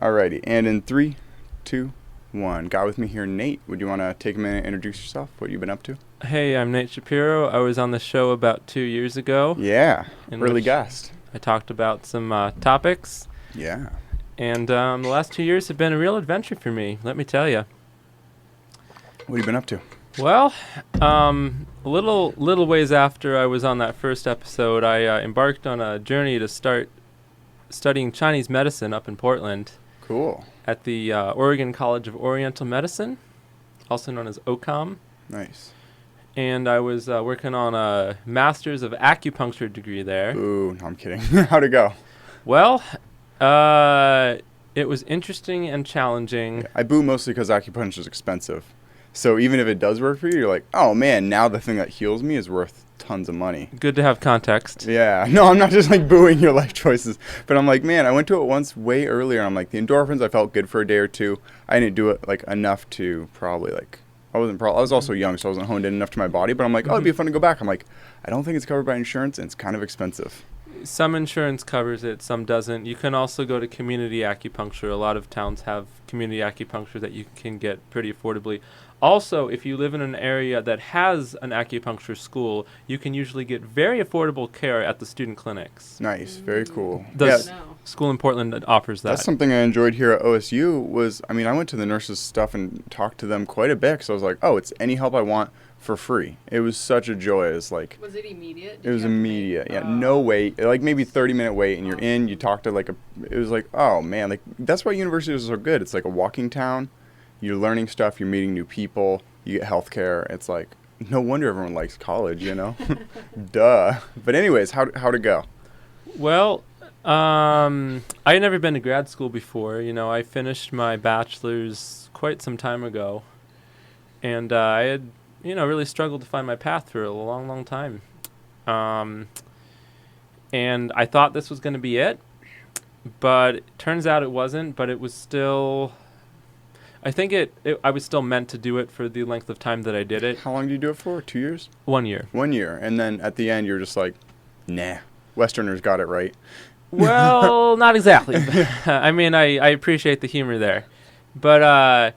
Alrighty, and in 3, 2, 1. Got with me here, Nate. Would you want to take a minute and introduce yourself? What you've been up to? Hey, I'm Nate Shapiro. I was on the show about 2 years ago. Yeah, early guest. I talked about some topics. Yeah. And the last 2 years have been a real adventure for me, let me tell you. What have you been up to? Well, a little ways after I was on that first episode, I embarked on a journey to start studying Chinese medicine up in Portland. Cool. At the Oregon College of Oriental Medicine, also known as OCOM. Nice. And I was working on a Master's of Acupuncture degree there. Ooh, no, I'm kidding. How'd it go? Well, it was interesting and challenging. Yeah, I boo mostly because acupuncture is expensive. So even if it does work for you, you're like, oh man, now the thing that heals me is worth tons of money. Good to have context. Yeah. No, I'm not just like booing your life choices. But I'm like, man, I went to it once way earlier. And I'm like, the endorphins, I felt good for a day or two. I didn't do it like enough to probably like, I was also young, so I wasn't honed in enough to my body. But I'm like, oh, it'd be fun to go back. I'm like, I don't think it's covered by insurance, and it's kind of expensive. Some insurance covers it, some doesn't. You can also go to community acupuncture. A lot of towns have community acupuncture that you can get pretty affordably. Also, if you live in an area that has an acupuncture school, you can usually get very affordable care at the student clinics. Nice. Very cool. The school in Portland that offers that. That's something I enjoyed here at OSU was, I mean, I went to the nurses' stuff and talked to them quite a bit because I was like, oh, it's any help I want for free. It was such a joy. It's like, was it immediate? It was immediate. Yeah, no wait. Like maybe 30-minute wait, and you're in. You talk to like it was like, oh man, like that's why universities are so good. It's like a walking town. You're learning stuff. You're meeting new people. You get healthcare. It's like no wonder everyone likes college, you know? Duh. But anyways, how'd it go? Well, I had never been to grad school before. You know, I finished my bachelor's quite some time ago, and I had really struggled to find my path for a long, long time. And I thought this was going to be it, but it turns out it wasn't, but it was still, I think I was still meant to do it for the length of time that I did it. How long did you do it for? 2 years? 1 year. 1 year. And then at the end, you're just like, nah, Westerners got it right. Well, not exactly. I mean, I appreciate the humor there. But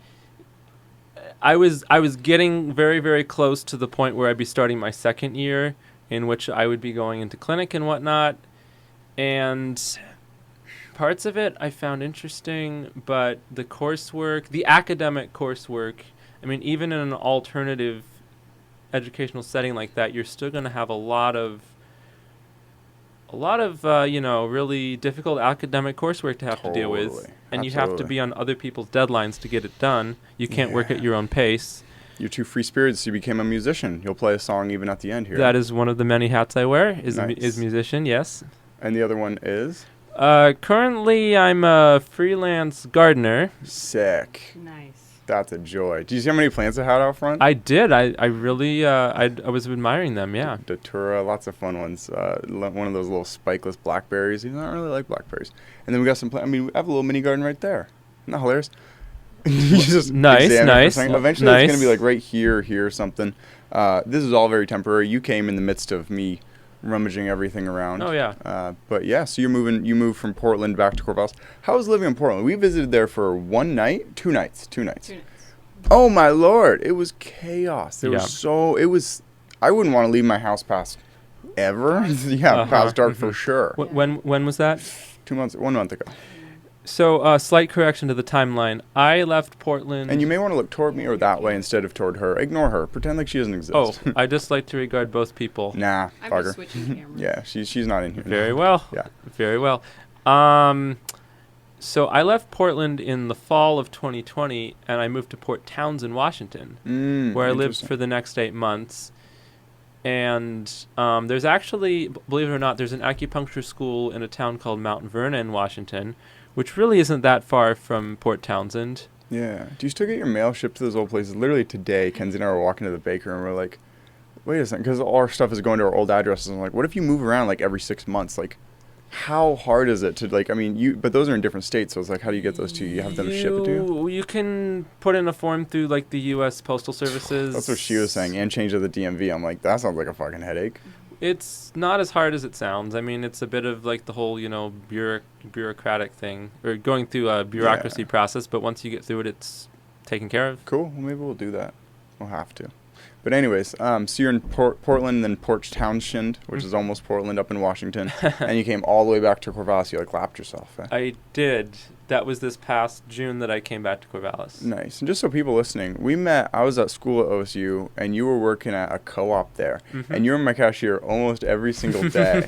I was getting very, very close to the point where I'd be starting my second year, in which I would be going into clinic and whatnot. And parts of it I found interesting, but the coursework, the academic coursework, I mean, even in an alternative educational setting like that, you're still going to have a lot of really difficult academic coursework to have to deal with. And you have to be on other people's deadlines to get it done. You can't work at your own pace. You're too free spirited, so you became a musician. You'll play a song even at the end here. That is one of the many hats I wear, is musician, yes. And the other one is? Currently, I'm a freelance gardener. Sick. Nice. That's a joy. Do you see how many plants I had out front? I did. I really, I was admiring them, yeah. Datura, lots of fun ones. One of those little spikeless blackberries. Even though I don't really like blackberries. And then we got some plants. I mean, we have a little mini garden right there. Isn't that hilarious? You just nice. Eventually nice. It's going to be like right here or something. This is all very temporary. You came in the midst of me rummaging everything around. Oh, yeah. But yeah, so you moved from Portland back to Corvallis. How was living in Portland? We visited there for 1 night, 2 nights. 2 nights. Oh my Lord. It was chaos. I wouldn't want to leave my house past ever. Past dark for sure. When was that? 1 month ago. So, slight correction to the timeline. I left Portland. And you may want to look toward me or that way instead of toward her. Ignore her. Pretend like she doesn't exist. Oh, I just like to regard both people. Nah, I'm bugger. just switching cameras. Yeah, she's not in here. Very well. Yeah. Very well. So I left Portland in the fall of 2020, and I moved to Port Townsend, Washington, where I lived for the next 8 months. And there's actually, believe it or not, there's an acupuncture school in a town called Mount Vernon, Washington, which really isn't that far from Port Townsend. Yeah. Do you still get your mail shipped to those old places? Literally today, Kenzie and I were walking to the bakery, and we're like, wait a second, because all our stuff is going to our old addresses. And I'm like, what if you move around like every 6 months? Like, how hard is it to, like, I mean, but those are in different states, so it's like, how do you get those to you? You have them ship it to you? You can put in a form through, like, the U.S. Postal Services. That's what she was saying, and change to the DMV. I'm like, that sounds like a fucking headache. It's not as hard as it sounds. I mean, it's a bit of like the whole, bureaucratic thing, or going through a bureaucracy process, but once you get through it, it's taken care of. Cool. Well, maybe we'll do that. We'll have to. But anyways, so you're in Portland, then Porch Townshend, which is almost Portland up in Washington, and you came all the way back to Corvallis. You like lapped yourself. Eh? I did. That was this past June that I came back to Corvallis. Nice. And just so people listening, we met. I was at school at OSU, and you were working at a co-op there, and you were my cashier almost every single day.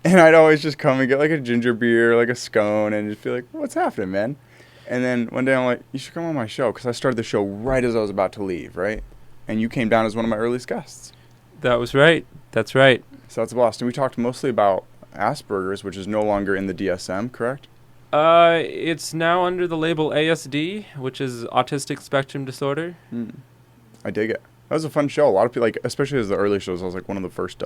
And I'd always just come and get like a ginger beer, like a scone, and just be like, "What's happening, man?" And then one day I'm like, "You should come on my show," because I started the show right as I was about to leave, right? And you came down as one of my earliest guests. That was right. That's right. So that's a blast. And we talked mostly about Asperger's, which is no longer in the DSM, correct? It's now under the label ASD, which is Autistic Spectrum Disorder. I dig it. That was a fun show. A lot of people, like, especially as the early shows, I was like one of the first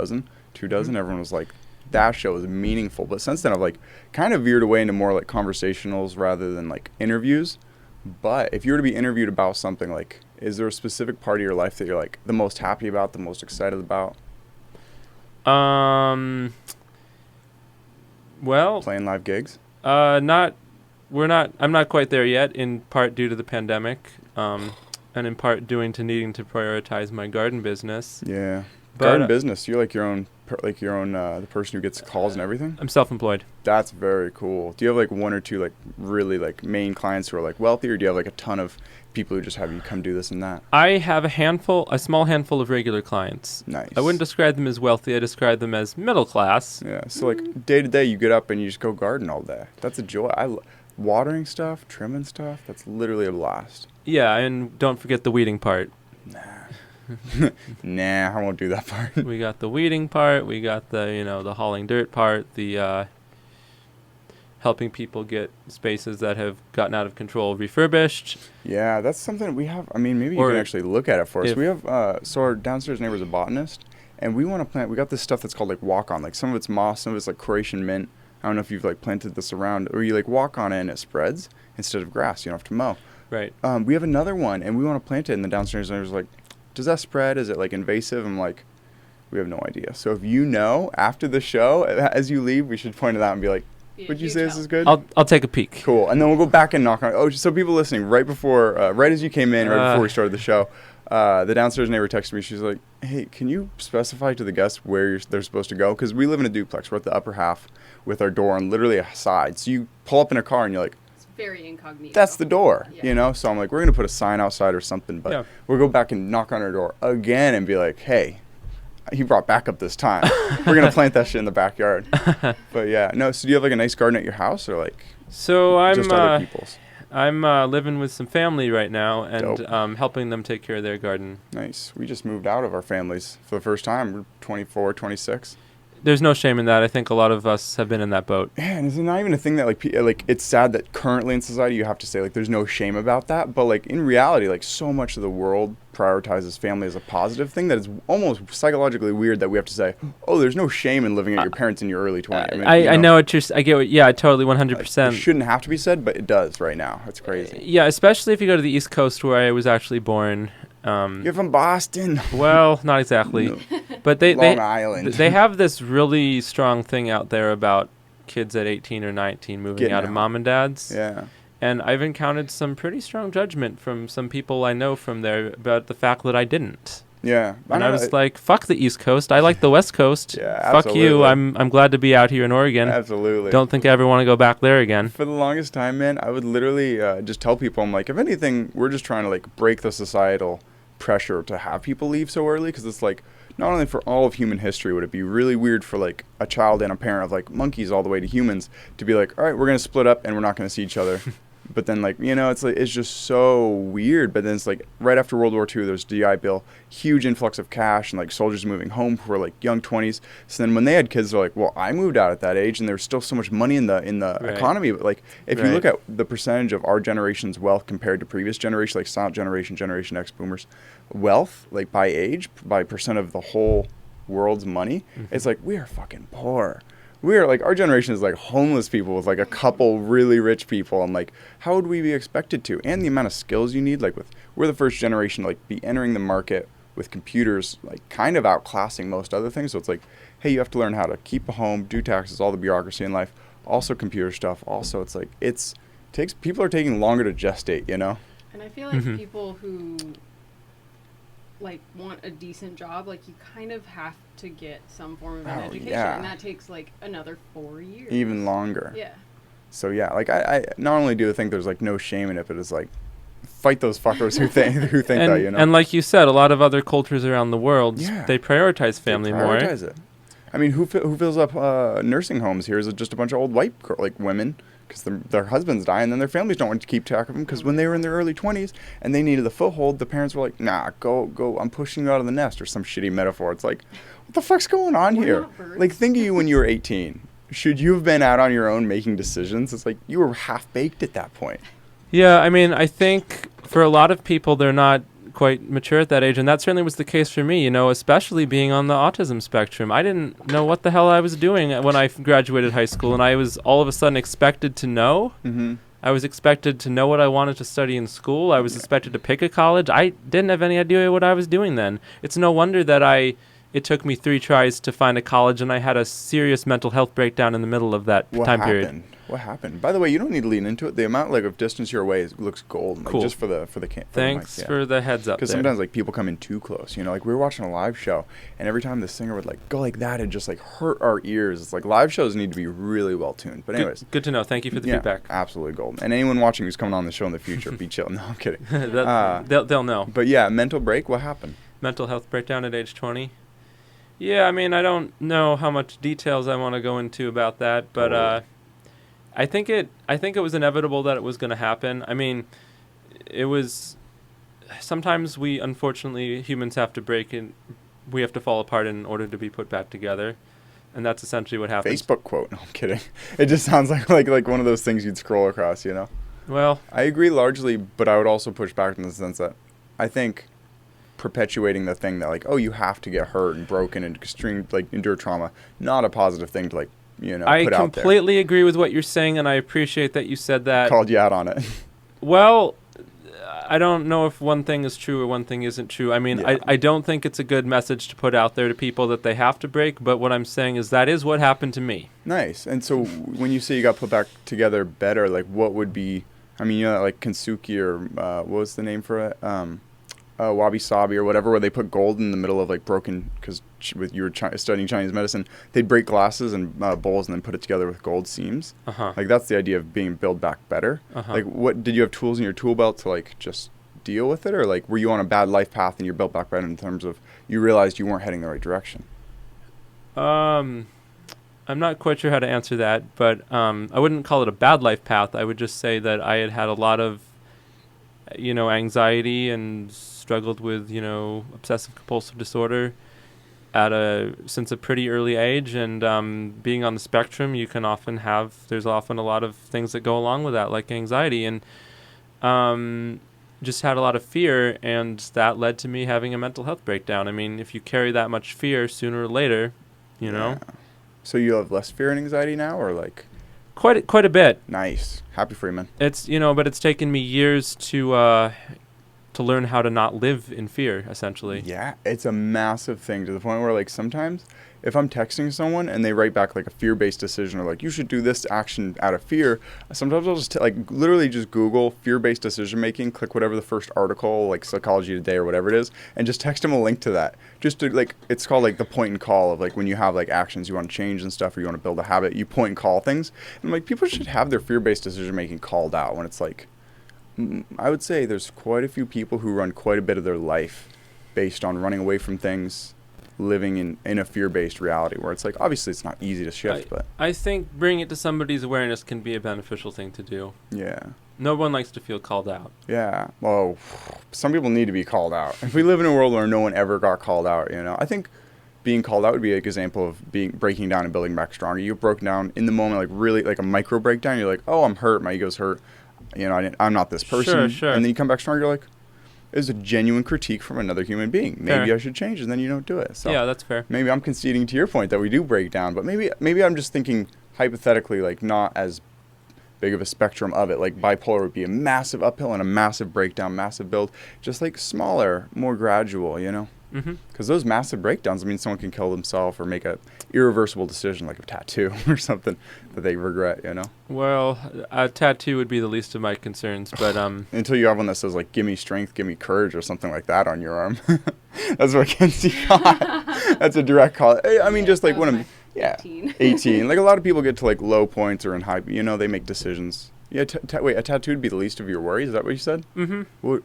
two dozen. Everyone was like, that show was meaningful. But since then, I've like kind of veered away into more like conversationals rather than like interviews. But if you were to be interviewed about something, like, is there a specific part of your life that you're like the most happy about, the most excited about? Well, playing live gigs? I'm not quite there yet, in part due to the pandemic, and in part needing to prioritize my garden business. Yeah. But, garden business. You're like your own the person who gets calls and everything? I'm self-employed. That's very cool. Do you have like one or two like really like main clients who are like wealthy, or do you have like a ton of people who just have you come do this and that? I have a small handful of regular clients. Nice. I wouldn't describe them as wealthy. I describe them as middle class. Yeah. So like day to day, you get up and you just go garden all day. That's a joy. Watering stuff, trimming stuff. That's literally a blast. Yeah, and don't forget the weeding part. Nah, I won't do that part. We got the weeding part. We got the hauling dirt part. The helping people get spaces that have gotten out of control refurbished. Yeah, that's something we have. I mean, maybe you can actually look at it for us. We have so our downstairs neighbor's a botanist, and we want to plant. We got this stuff that's called like walk on. Like some of it's moss, some of it's like Croatian mint. I don't know if you've like planted this around, or you like walk on it and it spreads instead of grass. You don't have to mow. Right. We have another one, and we want to plant it. And the downstairs neighbor's like, does that spread? Is it like invasive? I'm like, we have no idea. So if you know after the show, as you leave, we should point it out and be like, would you say this is good? I'll take a peek. Cool. And then we'll go back and knock on it. Oh, so people listening, right as you came in, right before we started the show, the downstairs neighbor texted me. She's like, hey, can you specify to the guests where they're supposed to go? Because we live in a duplex. We're at the upper half with our door on literally a side. So you pull up in a car and you're like, very incognito. that's the door, So I'm like, we're going to put a sign outside or something, but we'll go back and knock on her door again and be like, hey, he brought backup this time. We're going to plant that shit in the backyard. But yeah, no, so do you have like a nice garden at your house or like just other people's? I'm living with some family right now and helping them take care of their garden. Nice. We just moved out of our families for the first time. We're 24, 26. There's no shame in that. I think a lot of us have been in that boat. Yeah, and it's not even a thing that like it's sad that currently in society you have to say like there's no shame about that, but like in reality like so much of the world prioritizes family as a positive thing that it's almost psychologically weird that we have to say, oh, there's no shame in living at your parents in your early 20s. I know what I get what, yeah, totally 100%. It shouldn't have to be said, but it does right now. It's crazy. Yeah, especially if you go to the East Coast where I was actually born. You're from Boston. Well, not exactly. No. But Long Island. They have this really strong thing out there about kids at 18 or 19 moving out of mom and dad's. Yeah. And I've encountered some pretty strong judgment from some people I know from there about the fact that I didn't. Yeah. And I was like, fuck the East Coast. I like the West Coast. Yeah, fuck you. I'm glad to be out here in Oregon. Absolutely. Don't think I ever want to go back there again. For the longest time, man, I would literally just tell people, I'm like, if anything, we're just trying to like break the societal pressure to have people leave so early, because it's like not only for all of human history would it be really weird for like a child and a parent of like monkeys all the way to humans to be like, all right, we're going to split up and we're not going to see each other. But then like, it's like, it's just so weird. But then it's like right after World War II, there's DI bill, huge influx of cash and like soldiers moving home who were like young 20s. So then when they had kids, they're like, well, I moved out at that age and there's still so much money in the right. economy. But like if you look at the percentage of our generation's wealth compared to previous generations, like silent generation, Generation X boomers, wealth, like by age, by percent of the whole world's money, it's like we are fucking poor. We are like, our generation is like homeless people with like a couple really rich people. And like, how would we be expected to? And the amount of skills you need, like we're the first generation to like be entering the market with computers like kind of outclassing most other things. So it's like, hey, you have to learn how to keep a home, do taxes, all the bureaucracy in life, also computer stuff. Also, it's like people are taking longer to gestate, you know? And I feel like people who like want a decent job, like you kind of have to get some form of an education, and that takes like another 4 years, even longer. Yeah. So yeah, like I not only do I think there's like no shame in it, but it's like fight those fuckers who think that, you know. And like you said, a lot of other cultures around the world, they prioritize family more. They prioritize it. I mean, who fills up nursing homes here is just a bunch of old white women because their husbands die and then their families don't want to keep track of them because when they were in their early 20s and they needed the foothold, the parents were like, nah, go, I'm pushing you out of the nest, or some shitty metaphor. It's like, what the fuck's going on here? Like, think of you when you were 18. Should you have been out on your own making decisions? It's like you were half-baked at that point. Yeah, I mean, I think for a lot of people, they're not quite mature at that age, and that certainly was the case for me, you know, especially being on the autism spectrum. I didn't know what the hell I was doing when I graduated high school, and I was all of a sudden expected to know. Mm-hmm. I was expected to know what I wanted to study in school. I was expected to pick a college. I didn't have any idea what I was doing then. It's no wonder that it took me 3 tries to find a college, and I had a serious mental health breakdown in the middle of that time period. What happened? By the way, you don't need to lean into it. The amount of distance your way looks golden. Cool. Just for the Thanks for the heads up. Because sometimes like people come in too close. You know, like we were watching a live show, and every time the singer would like go like that, it just like hurt our ears. It's like live shows need to be really well tuned. But anyways, good to know. Thank you for the feedback. Absolutely golden. And anyone watching who's coming on the show in the future, be chill. No, I'm kidding. They'll know. But yeah, mental break. What happened? Mental health breakdown at age 20. Yeah, I mean, I don't know how much details I want to go into about that, but I think it was inevitable that it was going to happen. I mean, it was. Sometimes unfortunately, humans have to break and we have to fall apart in order to be put back together, and that's essentially what happened. Facebook quote. No, I'm kidding. It just sounds like one of those things you'd scroll across, you know. Well, I agree largely, but I would also push back in the sense that I think perpetuating the thing that like, oh, you have to get hurt and broken and extreme like endure trauma, not a positive thing to like, you know, put out there. I completely agree with what you're saying, and I appreciate that you said that. Called you out on it. Well, I don't know if one thing is true or one thing isn't true. I mean, I don't think it's a good message to put out there to people that they have to break, but what I'm saying is that is what happened to me. Nice. And so when you say you got put back together better, like what would be, I mean, you know, like Kintsugi or what was the name for it? Wabi Sabi or whatever, where they put gold in the middle of like broken, because you were studying Chinese medicine, they'd break glasses and bowls and then put it together with gold seams. Like that's the idea of being built back better. Like what, did you have tools in your tool belt to like just deal with it, or like were you on a bad life path and you're built back better in terms of you realized you weren't heading the right direction? I'm not quite sure how to answer that, but I wouldn't call it a bad life path. I would just say that I had a lot of, you know, anxiety and struggled with, you know, obsessive compulsive disorder since a pretty early age, and being on the spectrum, there's often a lot of things that go along with that, like anxiety, and just had a lot of fear, and that led to me having a mental health breakdown. I mean, if you carry that much fear, sooner or later, you know. So you have less fear and anxiety now, or like? Quite a bit. Nice. Happy for you, man. It's, you know, but it's taken me years to learn how to not live in fear, essentially. Yeah, it's a massive thing to the point where, like, sometimes if I'm texting someone and they write back, like, a fear-based decision or, like, you should do this action out of fear, sometimes I'll just, literally just Google fear-based decision-making, click whatever the first article, like Psychology Today or whatever it is, and just text them a link to that. Just to, like, it's called, like, the point and call of, like, when you have, like, actions you want to change and stuff or you want to build a habit, you point and call things. And, like, people should have their fear-based decision-making called out when it's, like, I would say there's quite a few people who run quite a bit of their life based on running away from things, living in a fear-based reality where it's like, obviously it's not easy to shift, but I think bringing it to somebody's awareness can be a beneficial thing to do. Yeah. No one likes to feel called out. Yeah. Well, some people need to be called out. If we live in a world where no one ever got called out, you know, I think being called out would be an example of breaking down and building back stronger. You broke down in the moment, like really like a micro breakdown. You're like, oh, I'm hurt. My ego's hurt. You know, I'm not this person. Sure. And then you come back stronger. You're like, it was a genuine critique from another human being. Maybe I should change, and then you don't do it. So yeah, that's fair. Maybe I'm conceding to your point that we do break down, but maybe I'm just thinking hypothetically, like not as big of a spectrum of it. Like bipolar would be a massive uphill and a massive breakdown, massive build. Just like smaller, more gradual, you know? Because those massive breakdowns, I mean, someone can kill themselves or make a irreversible decision like a tattoo or something that they regret, you know? Well, a tattoo would be the least of my concerns, but until you have one that says like "Give me strength, give me courage" or something like that on your arm. That's what Kenzie got. That's a direct call. I mean, just like when I'm 18. Like a lot of people get to like low points or in high, you know, they make decisions. Yeah, wait, a tattoo would be the least of your worries? Is that what you said? Mm-hmm. Well,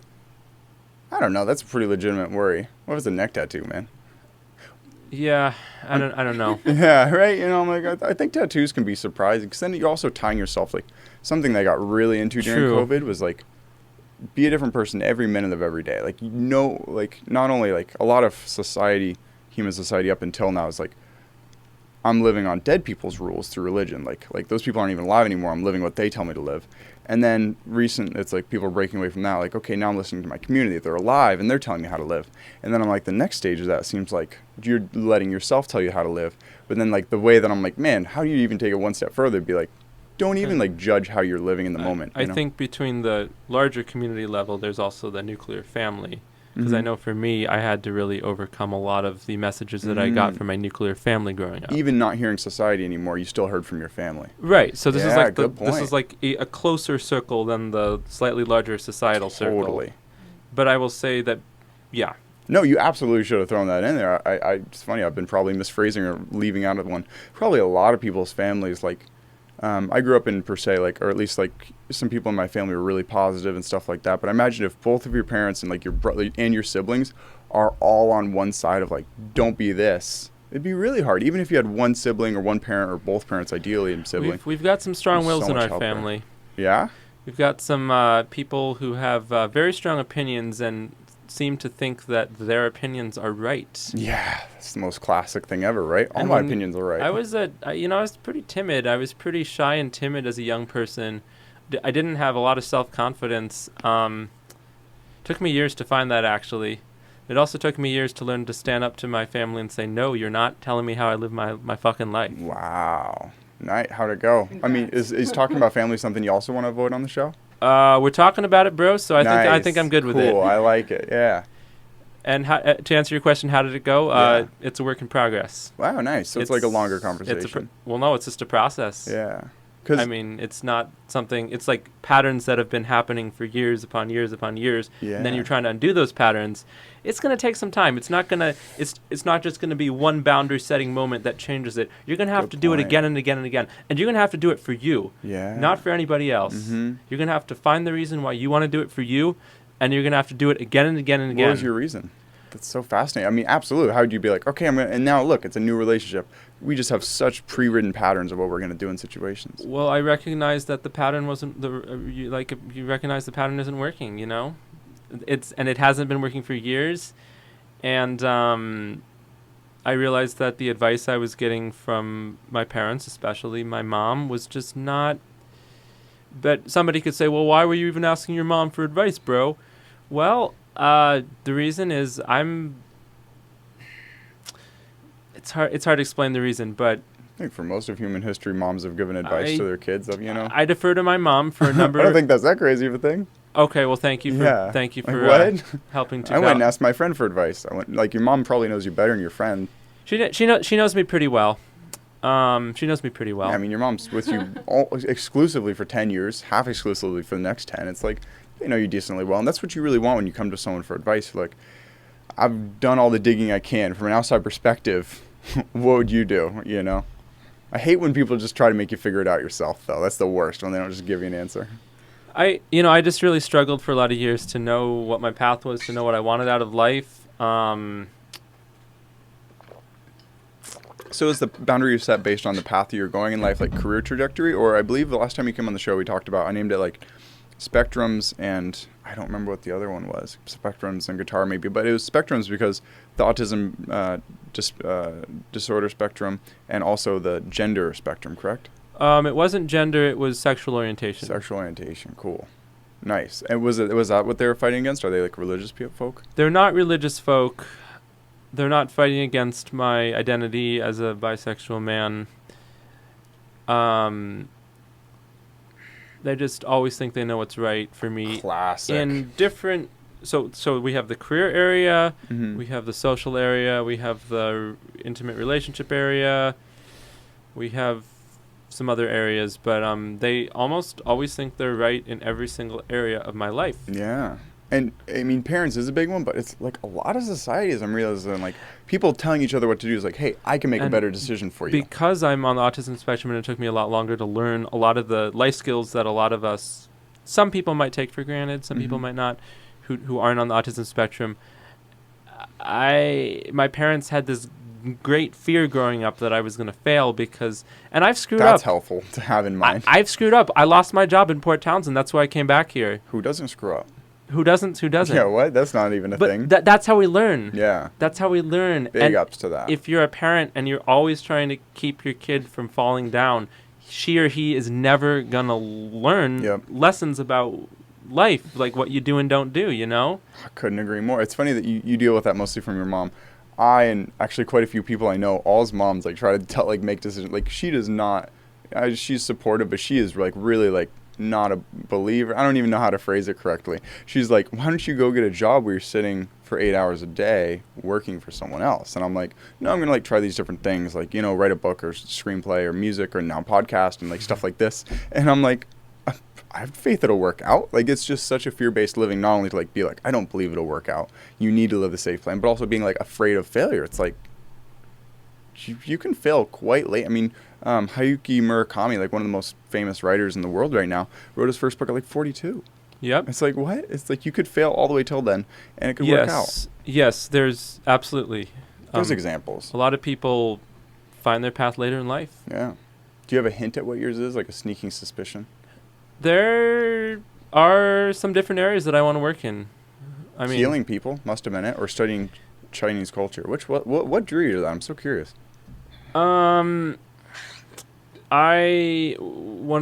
I don't know. That's a pretty legitimate worry. What is a neck tattoo, man? Yeah, I don't know. Yeah, right. You know, I'm like, I think tattoos can be surprising because then you're also tying yourself. Like something that I got really into during COVID was like, be a different person every minute of every day. Like, you know, like not only like a lot of society, human society up until now is like, I'm living on dead people's rules through religion. Like those people aren't even alive anymore. I'm living what they tell me to live. And then it's like people are breaking away from that. Like, okay, now I'm listening to my community. They're alive and they're telling me how to live. And then I'm like, the next stage of that seems like you're letting yourself tell you how to live. But then like the way that I'm like, man, how do you even take it one step further? Be like, don't even like judge how you're living in the moment. I think between the larger community level, there's also the nuclear family. Because I know for me, I had to really overcome a lot of the messages that I got from my nuclear family growing up. Even not hearing society anymore, you still heard from your family. Right. So this is like a closer circle than the slightly larger societal circle. Totally. But I will say that, yeah. No, you absolutely should have thrown that in there. It's funny. I've been probably misphrasing or leaving out of one. Probably a lot of people's families, like, I grew up in per se, like, or at least like some people in my family were really positive and stuff like that. But I imagine if both of your parents and like your brother and your siblings are all on one side of like, don't be this, it'd be really hard. Even if you had one sibling or one parent or both parents, ideally, and sibling. We've got some strong wills in our family. Yeah? We've got some people who have very strong opinions and seem to think that their opinions are right. Yeah, that's the most classic thing ever, right? All my opinions are right. I was pretty timid. I was pretty shy and timid as a young person. I didn't have a lot of self-confidence. Took me years to find that, actually. It also took me years to learn to stand up to my family and say, no, you're not telling me how I live my fucking life. Wow. Night. How'd it go? Congrats. I mean, is talking about family something you also want to avoid on the show? We're talking about it, bro, so I think I'm good with it. Cool, I like it, yeah. And to answer your question, how did it go? It's a work in progress. Wow, nice. So it's like a longer conversation. No, it's just a process. Yeah. I mean, it's not something, it's like patterns that have been happening for years upon years upon years, and then you're trying to undo those patterns. It's going to take some time. It's not just going to be one boundary setting moment that changes it. You're going to have to do it again and again and again. And you're going to have to do it for you, not for anybody else. Mm-hmm. You're going to have to find the reason why you want to do it for you, and you're going to have to do it again and again and again. What was your reason? That's so fascinating. I mean, absolutely. How would you be like, okay, and now look, it's a new relationship. We just have such pre-written patterns of what we're going to do in situations. Well, I recognize that the pattern wasn't you recognize the pattern isn't working, you know? It hasn't been working for years, and I realized that the advice I was getting from my parents, especially my mom, was just not. But somebody could say, well, why were you even asking your mom for advice, bro? Well, the reason is It's hard to explain the reason, but I think for most of human history, moms have given advice to their kids. You know, I defer to my mom for a number. I don't think that's that crazy of a thing. Okay, well, thank you for helping to. I went and asked my friend for advice. Like your mom probably knows you better than your friend. She knows me pretty well. She knows me pretty well. Yeah, I mean, your mom's with you exclusively for 10 years, half exclusively for the next 10. It's like they know you decently well, and that's what you really want when you come to someone for advice. You're like, I've done all the digging I can from an outside perspective. What would you do? You know, I hate when people just try to make you figure it out yourself, though. That's the worst, when they don't just give you an answer. I just really struggled for a lot of years to know what my path was, to know what I wanted out of life. So is the boundary you set based on the path that you're going in life, like career trajectory? Or I believe the last time you came on the show, we talked about, I named it like spectrums, and I don't remember what the other one was. Spectrums and guitar maybe, but it was spectrums because the autism disorder spectrum and also the gender spectrum, correct? It wasn't gender, it was sexual orientation. Sexual orientation, cool. Nice. And was that what they were fighting against? Are they like religious folk? They're not religious folk. They're not fighting against my identity as a bisexual man. They just always think they know what's right for me. Classic. In different so we have the career area, Mm-hmm. we have the social area, we have the intimate relationship area, we have some other areas, but they almost always think they're right in every single area of my life. Yeah. And I mean, parents is a big one, but it's like a lot of societies I'm realizing, like, people telling each other what to do is like, hey, I can make a better decision for you. Because I'm on the autism spectrum and it took me a lot longer to learn a lot of the life skills that a lot of us, some people might take for granted, some people might not, who aren't on the autism spectrum. My parents had this great fear growing up that I was going to fail because, and I've screwed up. That's helpful to have in mind. I've screwed up. I lost my job in Port Townsend. That's why I came back here. Who doesn't screw up? Who doesn't? Yeah, what? That's not even a thing. But that's how we learn. Yeah. That's how we learn. Big ups to that. If you're a parent and you're always trying to keep your kid from falling down, she or he is never going to learn lessons about life, like what you do and don't do, you know? I couldn't agree more. It's funny that you deal with that mostly from your mom. I, and actually quite a few people I know, all's moms, like, try to tell, like, make decisions. Like, she does not, she's supportive, but she is, like, really, like, not a believer. I don't even know how to phrase it correctly. She's like, why don't you go get a job where you're sitting for 8 hours a day working for someone else? And I'm like, no, I'm going to, like, try these different things, like, you know, write a book or screenplay or music or now podcast and, like, stuff like this. And I'm like, I have faith it'll work out. Like, it's just such a fear-based living, not only to, like, be like, I don't believe it'll work out. You need to live a safe plan, but also being, like, afraid of failure. It's like, you can fail quite late. I mean, Haruki Murakami, like, one of the most famous writers in the world right now, wrote his first book at, like, 42. Yep. It's like, what? It's like you could fail all the way till then, and it could work out. Yes, there's absolutely. There's examples. A lot of people find their path later in life. Yeah. Do you have a hint at what yours is, like a sneaking suspicion? There are some different areas that I want to work in. I mean, healing people must have been it, or studying Chinese culture. What drew you to that? I'm so curious. One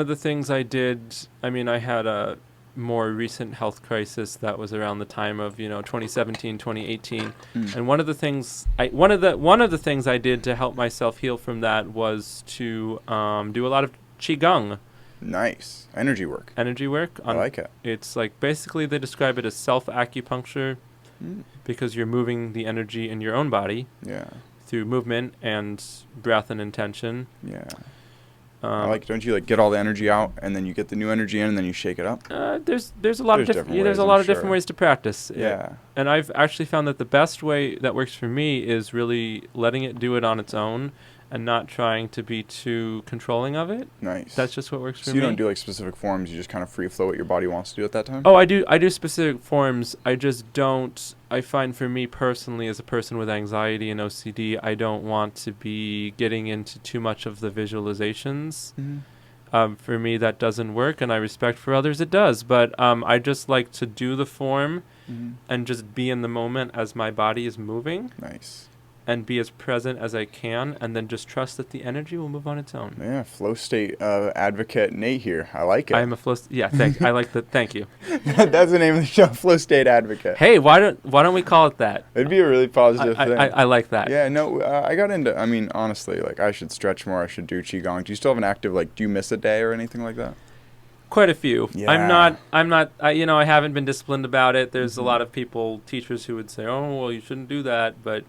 of the things I did, I mean, I had a more recent health crisis that was around the time of, 2017, 2018. And one of the things I did to help myself heal from that was to do a lot of qigong. Nice. Energy work. I like it. It's like, basically they describe it as self-acupuncture because you're moving the energy in your own body through movement and breath and intention. Yeah. Don't you, like, get all the energy out and then you get the new energy in and then you shake it up? There's a lot of different ways to practice. Yeah. And I've actually found that the best way that works for me is really letting it do it on its own and not trying to be too controlling of it. Nice. That's just what works for me. So you don't do, like, specific forms, you just kind of free flow what your body wants to do at that time? Oh, I do specific forms. I just don't, I find for me personally as a person with anxiety and OCD, I don't want to be getting into too much of the visualizations. For me, that doesn't work, and I respect for others it does. But I just like to do the form and just be in the moment as my body is moving. Nice. And be as present as I can, and then just trust that the energy will move on its own. Yeah, flow state advocate Nate here. I like it. I am a flow. Thank you. That's the name of the show, Flow State Advocate. Hey, why don't we call it that? It'd be a really positive thing. I like that. Yeah, no, I got into. I mean, honestly, like, I should stretch more. I should do qigong. Do you still have an active, like, do you miss a day or anything like that? Quite a few. Yeah. I'm not. I haven't been disciplined about it. There's a lot of teachers who would say, "Oh, well, you shouldn't do that," but.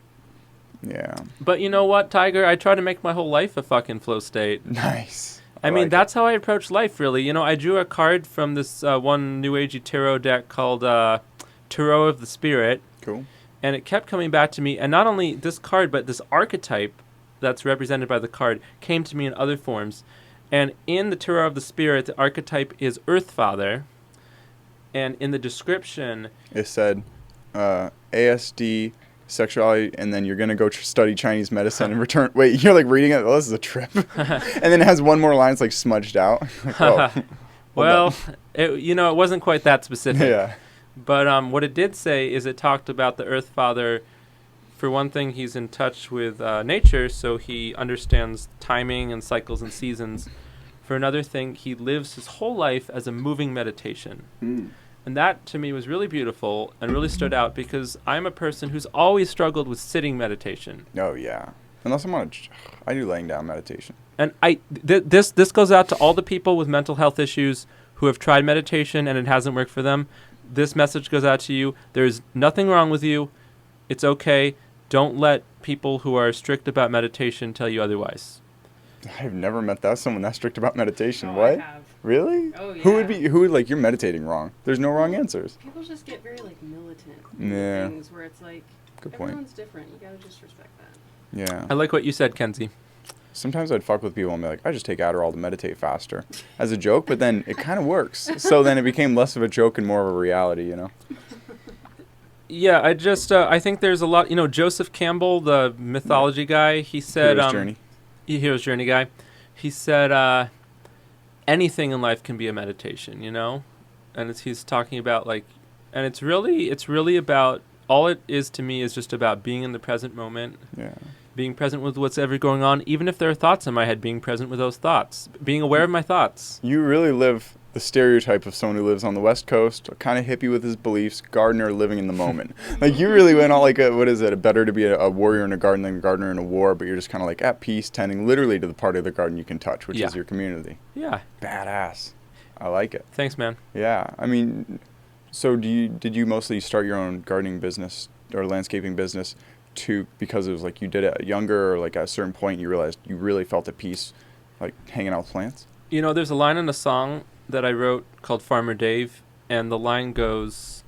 Yeah. But you know what, Tiger? I try to make my whole life a fucking flow state. Nice. I mean, that's how I approach life, really. I drew a card from this one New Agey tarot deck called Tarot of the Spirit. Cool. And it kept coming back to me. And not only this card, but this archetype that's represented by the card came to me in other forms. And in the Tarot of the Spirit, the archetype is Earth Father. And in the description... It said ASD... sexuality, and then you're going to go study Chinese medicine and return. Wait, you're, like, reading it? Oh, this is a trip. And then it has one more line, it's, like, smudged out. Like, oh, well, it wasn't quite that specific. Yeah. But what it did say is it talked about the Earth Father. For one thing, he's in touch with nature, so he understands timing and cycles and seasons. For another thing, he lives his whole life as a moving meditation. And that, to me, was really beautiful and really stood out because I'm a person who's always struggled with sitting meditation. Oh, yeah. Unless I do laying down meditation. And this goes out to all the people with mental health issues who have tried meditation and it hasn't worked for them. this message goes out to you. There's nothing wrong with you. It's okay. Don't let people who are strict about meditation tell you otherwise. I've never met someone that strict about meditation. Oh, What? I have. Really? Oh, yeah. Who would like, you're meditating wrong. There's no wrong answers. People just get very, like, militant. Yeah. Things where it's like, Good point. everyone's different. You gotta just respect that. Yeah. I like what you said, Kenzie. Sometimes I'd fuck with people and be like, I just take Adderall to meditate faster as a joke, but then it kind of works. So then it became less of a joke and more of a reality, you know? Yeah, I think there's a lot, Joseph Campbell, the mythology guy, he said... Hero's Journey. Hero's Journey guy. He said, anything in life can be a meditation, And he's talking about, like... And it's really about... All it is to me is just about being in the present moment. Yeah. Being present with what's ever going on, even if there are thoughts in my head, being present with those thoughts. Being aware of my thoughts. You really live the stereotype of someone who lives on the West Coast, kind of hippie with his beliefs, gardener living in the moment. Like, you really went all like, better to be a warrior in a garden than a gardener in a war, but you're just kind of like at peace, tending literally to the part of the garden you can touch, which is your community. Yeah. Badass. I like it. Thanks, man. Yeah. I mean, so did you mostly start your own gardening business or landscaping business because it was like you did it younger, or like at a certain point you realized you really felt at peace, like hanging out with plants? There's a line in a song that I wrote called Farmer Dave, and the line goes,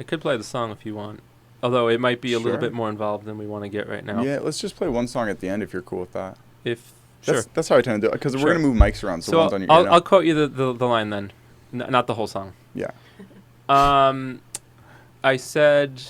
I could play the song if you want, although it might be a little bit more involved than we want to get right now. Yeah, let's just play one song at the end if you're cool with that. Sure. That's how I tend to do it, because we're going to move mics around, so one's on your... I'll quote you the line then, not the whole song. Yeah. I said...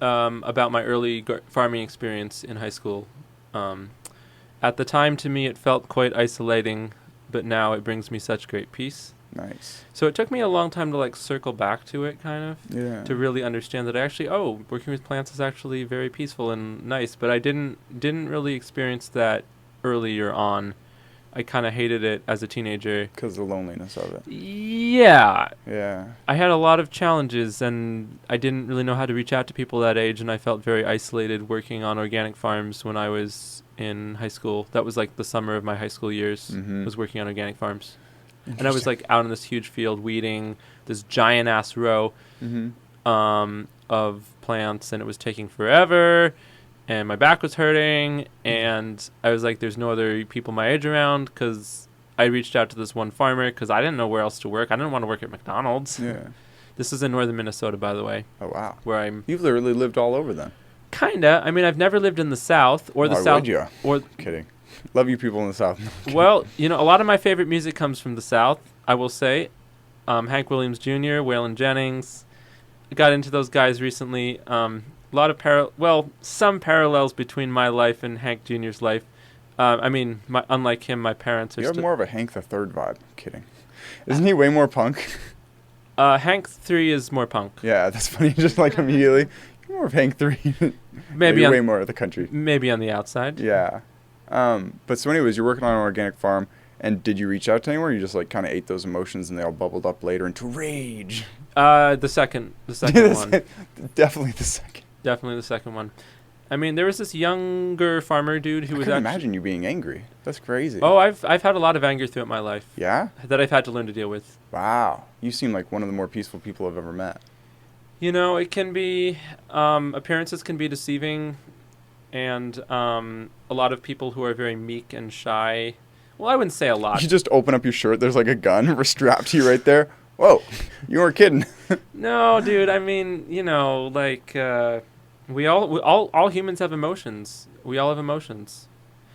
about my early farming experience in high school. At the time, to me, it felt quite isolating, but now it brings me such great peace. Nice. So it took me a long time to like circle back to it, kind of, to really understand that working with plants is actually very peaceful and nice. But I didn't really experience that earlier on. I kind of hated it as a teenager. Because of the loneliness of it. Yeah. Yeah. I had a lot of challenges, and I didn't really know how to reach out to people that age, and I felt very isolated working on organic farms when I was in high school. That was like the summer of my high school years, was working on organic farms. And I was like out in this huge field weeding this giant-ass row of plants, and it was taking forever. And my back was hurting, and I was like, there's no other people my age around, because I reached out to this one farmer because I didn't know where else to work. I didn't want to work at McDonald's. Yeah. This is in northern Minnesota, by the way. Oh, wow. You've literally lived all over then. Kinda. I mean, I've never lived in the South or the South. Would you? Kidding. Love you people in the South. Well, a lot of my favorite music comes from the South, I will say. Hank Williams Jr., Waylon Jennings. I got into those guys recently. A lot of some parallels between my life and Hank Jr.'s life. Unlike him, my parents are... You have more of a Hank the Third vibe. Kidding. Isn't he way more punk? Hank 3 is more punk. Yeah, that's funny. Just like immediately. You're more of Hank 3. Maybe way more of the country. Maybe on the outside. Yeah. But so anyways, you're working on an organic farm, and did you reach out to anyone, or you just like kind of ate those emotions and they all bubbled up later into rage? The second one. Definitely the second. Definitely the second one. I mean, there was this younger farmer dude who was... I can't imagine you being angry. That's crazy. Oh, I've had a lot of anger throughout my life. Yeah? That I've had to learn to deal with. Wow. You seem like one of the more peaceful people I've ever met. It can be... appearances can be deceiving, and a lot of people who are very meek and shy... Well, I wouldn't say a lot. You just open up your shirt, there's like a gun strapped to you right there. Whoa, you weren't kidding. No, dude, I mean, we all humans have emotions. We all have emotions.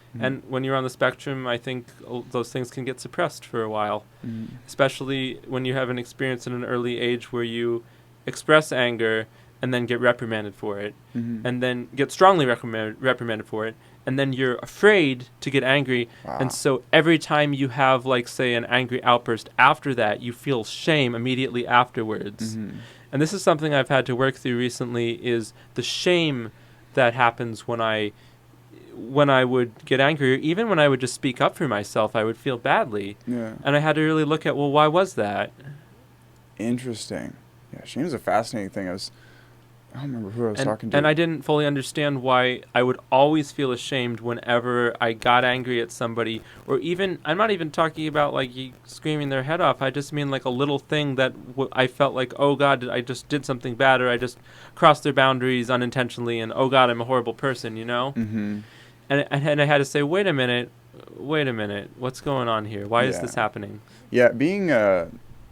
Mm-hmm. And when you're on the spectrum, I think those things can get suppressed for a while. Mm-hmm. Especially when you have an experience in an early age where you express anger and then get reprimanded for it, and then get strongly reprimanded for it, and then you're afraid to get angry. Wow. And so every time you have, like, say, an angry outburst after that, you feel shame immediately afterwards. Mm-hmm. And this is something I've had to work through recently, is the shame that happens when I would get angry, or even when I would just speak up for myself, I would feel badly. Yeah. And I had to really look at, well, why was that? Interesting. Yeah, shame's a fascinating thing. I don't remember who I was talking to. And I didn't fully understand why I would always feel ashamed whenever I got angry at somebody, or even, I'm not even talking about like screaming their head off. I just mean like a little thing that I felt like, oh God, I just did something bad, or I just crossed their boundaries unintentionally, and oh God, I'm a horrible person, you know? Mm-hmm. And I had to say, wait a minute, what's going on here? Why is this happening? Yeah, being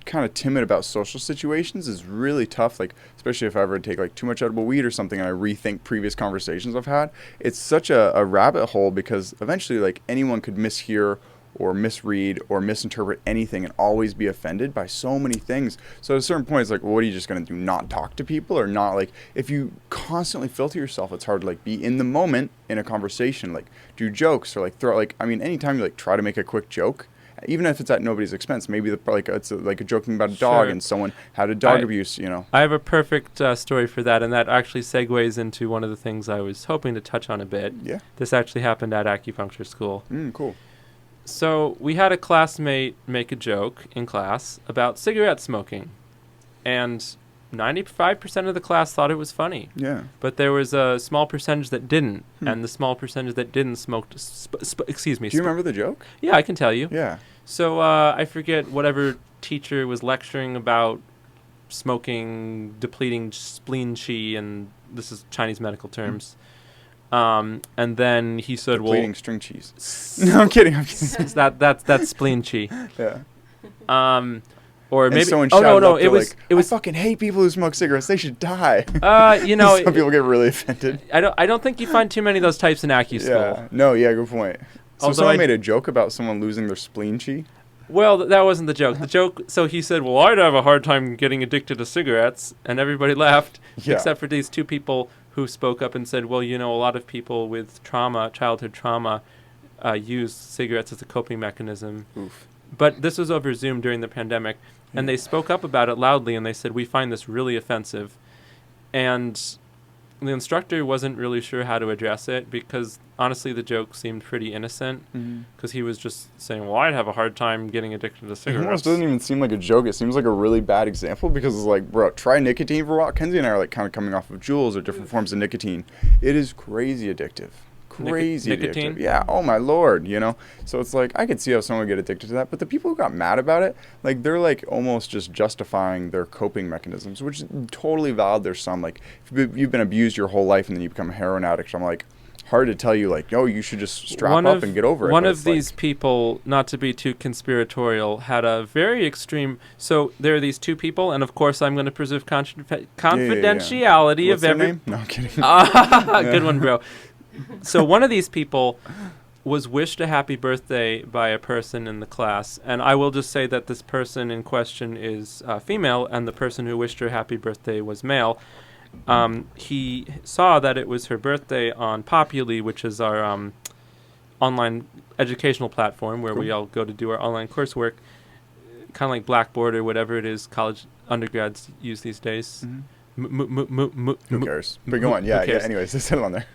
kind of timid about social situations is really tough, like especially if I ever take like too much edible weed or something and I rethink previous conversations I've had. It's such a rabbit hole because eventually like anyone could mishear or misread or misinterpret anything and always be offended by so many things. So at a certain point it's like, well, what are you just going to do, not talk to people? Or not, like if you constantly filter yourself, it's hard to like be in the moment in a conversation, like do jokes or like throw, like, I mean, anytime you like try to make a quick joke, even if it's at nobody's expense, maybe it's like a joking about a dog and someone had a dog abuse, you know. I have a perfect story for that, and that actually segues into one of the things I was hoping to touch on a bit. Yeah. This actually happened at acupuncture school. Cool. So we had a classmate make a joke in class about cigarette smoking, and 95% of the class thought it was funny. Yeah. But there was a small percentage that didn't, and the small percentage that didn't smoked. Excuse me. Do you remember the joke? Yeah, I can tell you. Yeah. So I forget whatever teacher was lecturing about smoking, depleting spleen qi, and this is Chinese medical terms. And then he said, depleting string cheese. No, I'm kidding. That's spleen qi. Yeah. Or maybe it was I fucking hate people who smoke cigarettes. They should die. You know, some people get really offended. I don't think you find too many of those types in acu school. Yeah. No, yeah, good point. So someone made a joke about someone losing their spleen qi? Well, that wasn't the joke. The joke, so he said, well, I'd have a hard time getting addicted to cigarettes, and everybody laughed, except for these two people who spoke up and said, well, you know, a lot of people with trauma, childhood trauma, use cigarettes as a coping mechanism. Oof. But this was over Zoom during the pandemic, and they spoke up about it loudly, and they said, we find this really offensive. And the instructor wasn't really sure how to address it because, honestly, the joke seemed pretty innocent because he was just saying, well, I'd have a hard time getting addicted to cigarettes. It almost doesn't even seem like a joke. It seems like a really bad example because it's like, bro, try nicotine for a while. Kenzie and I are like kind of coming off of Juuls or different forms of nicotine. It is crazy addictive. Crazy nicotine? Addictive. Yeah, oh my lord, you know? So it's like, I could see how someone would get addicted to that, but the people who got mad about it, like, they're like almost just justifying their coping mechanisms, which is totally valid. There's some, like, if you've been abused your whole life and then you become a heroin addict, I'm like, hard to tell you, like, oh, you should just strap up and get over it. One of these people, not to be too conspiratorial, had a very extreme, so there are these two people, and of course I'm going to preserve confidentiality What's of every... their name? No, I'm kidding. Good one, bro. So one of these people was wished a happy birthday by a person in the class, and I will just say that this person in question is female, and the person who wished her happy birthday was male. He saw that it was her birthday on Populi, which is our online educational platform where we all go to do our online coursework, kind of like Blackboard or whatever it is college undergrads use these days. Mm-hmm. Who cares? But go on. Yeah. Anyways, let's settle on there.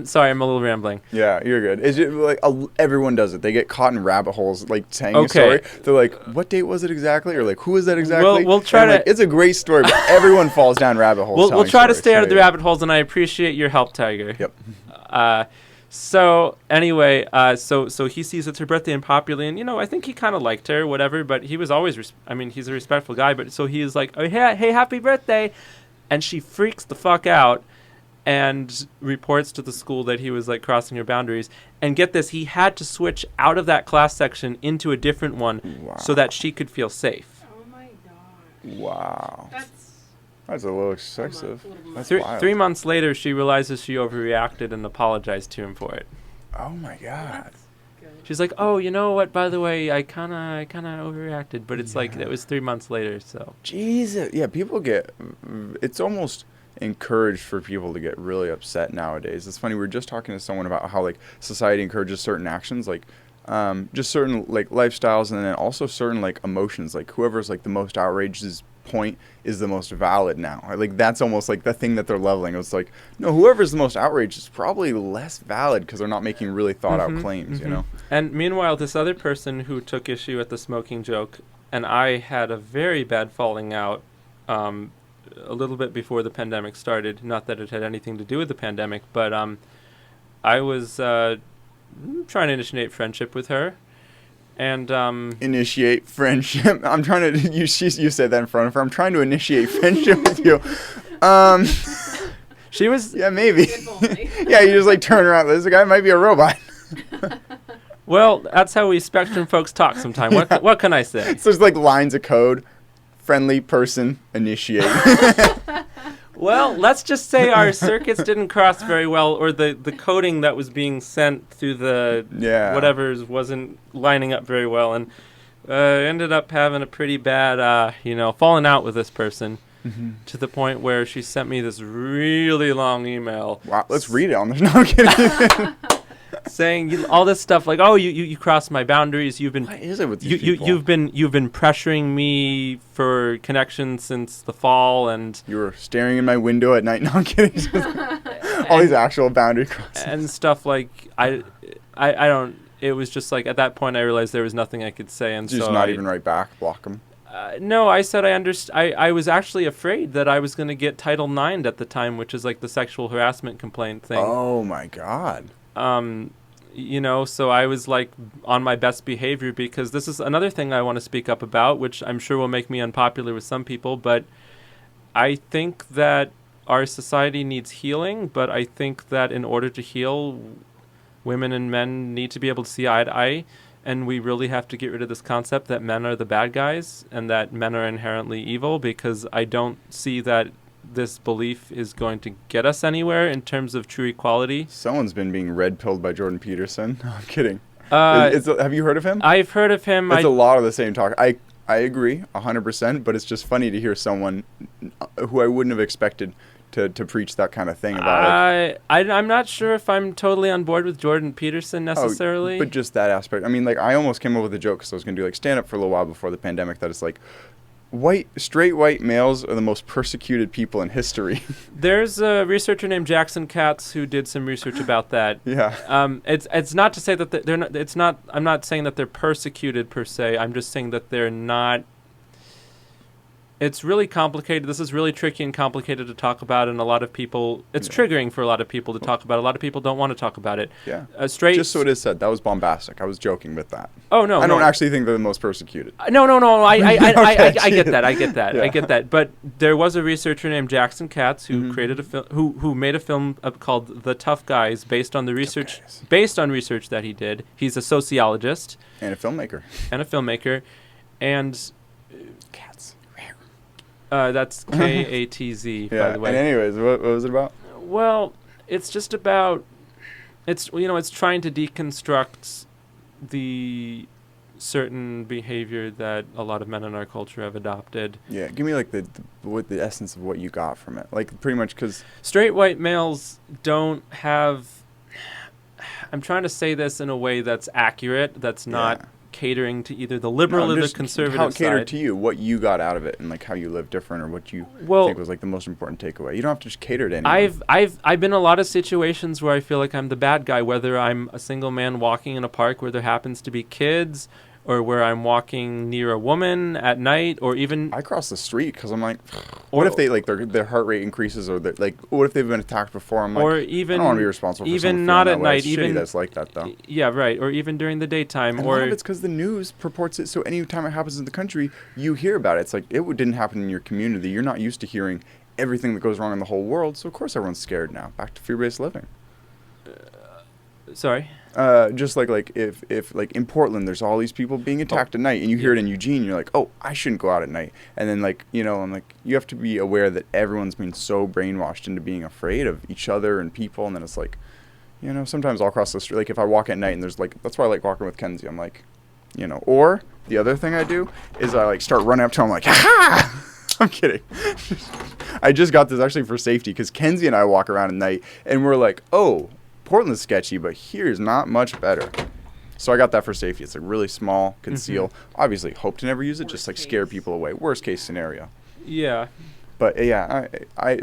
Sorry, I'm a little rambling. Yeah, you're good. Is it like everyone does it? They get caught in rabbit holes, like saying a story. They're like, "What date was it exactly?" Or like, "Who was that exactly?" We'll try to. Like, it's a great story, but everyone falls down rabbit holes. We'll try to stay out of the rabbit holes, and I appreciate your help, Tiger. Yep. So anyway, so he sees it's her birthday in Populi, and I think he kind of liked her, whatever. But he was always, he's a respectful guy. But so he is like, oh, hey, happy birthday, and she freaks the fuck out and reports to the school that he was like crossing her boundaries. And get this, he had to switch out of that class section into a different one so that she could feel safe. Oh my god! Wow. That's a little excessive. That's 3 months later, she realizes she overreacted and apologized to him for it. Oh my god. She's like, oh, you know what? By the way, I kind of overreacted, but it's like it was 3 months later. So Jesus, yeah, people get. It's almost encouraged for people to get really upset nowadays. It's funny. We were just talking to someone about how like society encourages certain actions, like just certain like lifestyles, and then also certain like emotions. Like whoever's like the most outrageous point is the most valid now. Like that's almost like the thing that they're leveling. It's like, no, whoever's the most outraged is probably less valid because they're not making really thought out claims, you know? And meanwhile, this other person who took issue at the smoking joke, and I had a very bad falling out a little bit before the pandemic started. Not that it had anything to do with the pandemic, but I was trying to initiate friendship with her. And initiate friendship. I'm trying to. You said that in front of her. I'm trying to initiate friendship with you. She was. Yeah, maybe. Yeah, you just like turn around. This guy might be a robot. Well, that's how we Spectrum folks talk sometimes. What can I say? So there's like lines of code. Friendly person, initiate. Well, let's just say our circuits didn't cross very well, or the coding that was being sent through the whatevers wasn't lining up very well, and ended up having a pretty bad, falling out with this person to the point where she sent me this really long email. Wow, let's read it on this. No, I'm kidding. Saying all this stuff like, oh, you crossed my boundaries. You've been what is it with these people? you've been pressuring me for connection since the fall, and you were staring in my window at night. No, I'm kidding. All these actual boundary crosses and stuff like I don't. It was just like at that point I realized there was nothing I could say, and just so not even write back, block them. No, I said I was actually afraid that I was going to get Title IX at the time, which is like the sexual harassment complaint thing. Oh my God. So I was like on my best behavior, because this is another thing I want to speak up about, which I'm sure will make me unpopular with some people, but I think that our society needs healing, but I think that in order to heal, women and men need to be able to see eye to eye, and we really have to get rid of this concept that men are the bad guys and that men are inherently evil, because I don't see that this belief is going to get us anywhere in terms of true equality. Someone's been being red-pilled by Jordan Peterson. No, I'm kidding. Have you heard of him? I've heard of him. It's a lot of the same talk. I agree 100%, but it's just funny to hear someone who I wouldn't have expected to preach that kind of thing about. I'm not sure if I'm totally on board with Jordan Peterson necessarily. But just that aspect. I mean, like, I almost came up with a joke because I was going to do like stand-up for a little while before the pandemic, that it's like, straight white males are the most persecuted people in history. There's a researcher named Jackson Katz who did some research about that. Yeah. It's not to say that they're not. It's not. I'm not saying that they're persecuted per se. I'm just saying that they're not. It's really complicated. This is really tricky and complicated to talk about, and a lot of people. It's triggering for a lot of people to talk about. A lot of people don't want to talk about it. Yeah. Just so it is said, that was bombastic. I was joking with that. Oh no! I don't actually think they're the most persecuted. No. I get that. I get that. Yeah. I get that. But there was a researcher named Jackson Katz who created a film. Who made a film called The Tough Guys, based on the research. Based on research that he did. He's a sociologist and a filmmaker. And Cats. That's Katz, by the way. And anyways, what was it about? Well, it's just about it's trying to deconstruct the certain behavior that a lot of men in our culture have adopted. Yeah, give me like the essence of what you got from it. Like pretty much because straight white males don't have. I'm trying to say this in a way that's accurate. That's not catering to either the liberal or the conservative how it catered side. to you, what you got out of it, and like how you live different, or what you think was like the most important takeaway. You don't have to just cater to anyone. I've been in a lot of situations where I feel like I'm the bad guy, whether I'm a single man walking in a park where there happens to be kids, or where I'm walking near a woman at night, or even I cross the street because I'm like, what if they like their heart rate increases, or like what if they've been attacked before? I'm like, or even I don't want to be responsible for even not at night, it's even shitty that's like that though. Yeah, right. Or even during the daytime, and or a lot of it's because the news purports it. So anytime it happens in the country, you hear about it. It's like it didn't happen in your community. You're not used to hearing everything that goes wrong in the whole world. So of course everyone's scared now. Back to fear-based living. Sorry. Just like if like in Portland, there's all these people being attacked at night, and you hear it in Eugene, you're like, oh, I shouldn't go out at night. And then like, I'm like, you have to be aware that everyone's been so brainwashed into being afraid of each other and people. And then it's like, sometimes I'll cross the street, like if I walk at night and there's like, that's why I like walking with Kenzie. I'm like, or the other thing I do is I like start running up to him like, ha! I'm kidding. I just got this actually for safety because Kenzie and I walk around at night and we're like, oh, Portland's sketchy, but here's not much better. So I got that for safety. It's like really small, conceal. Obviously, hope to never use it, just like scare people away. Worst case scenario. Yeah. But yeah,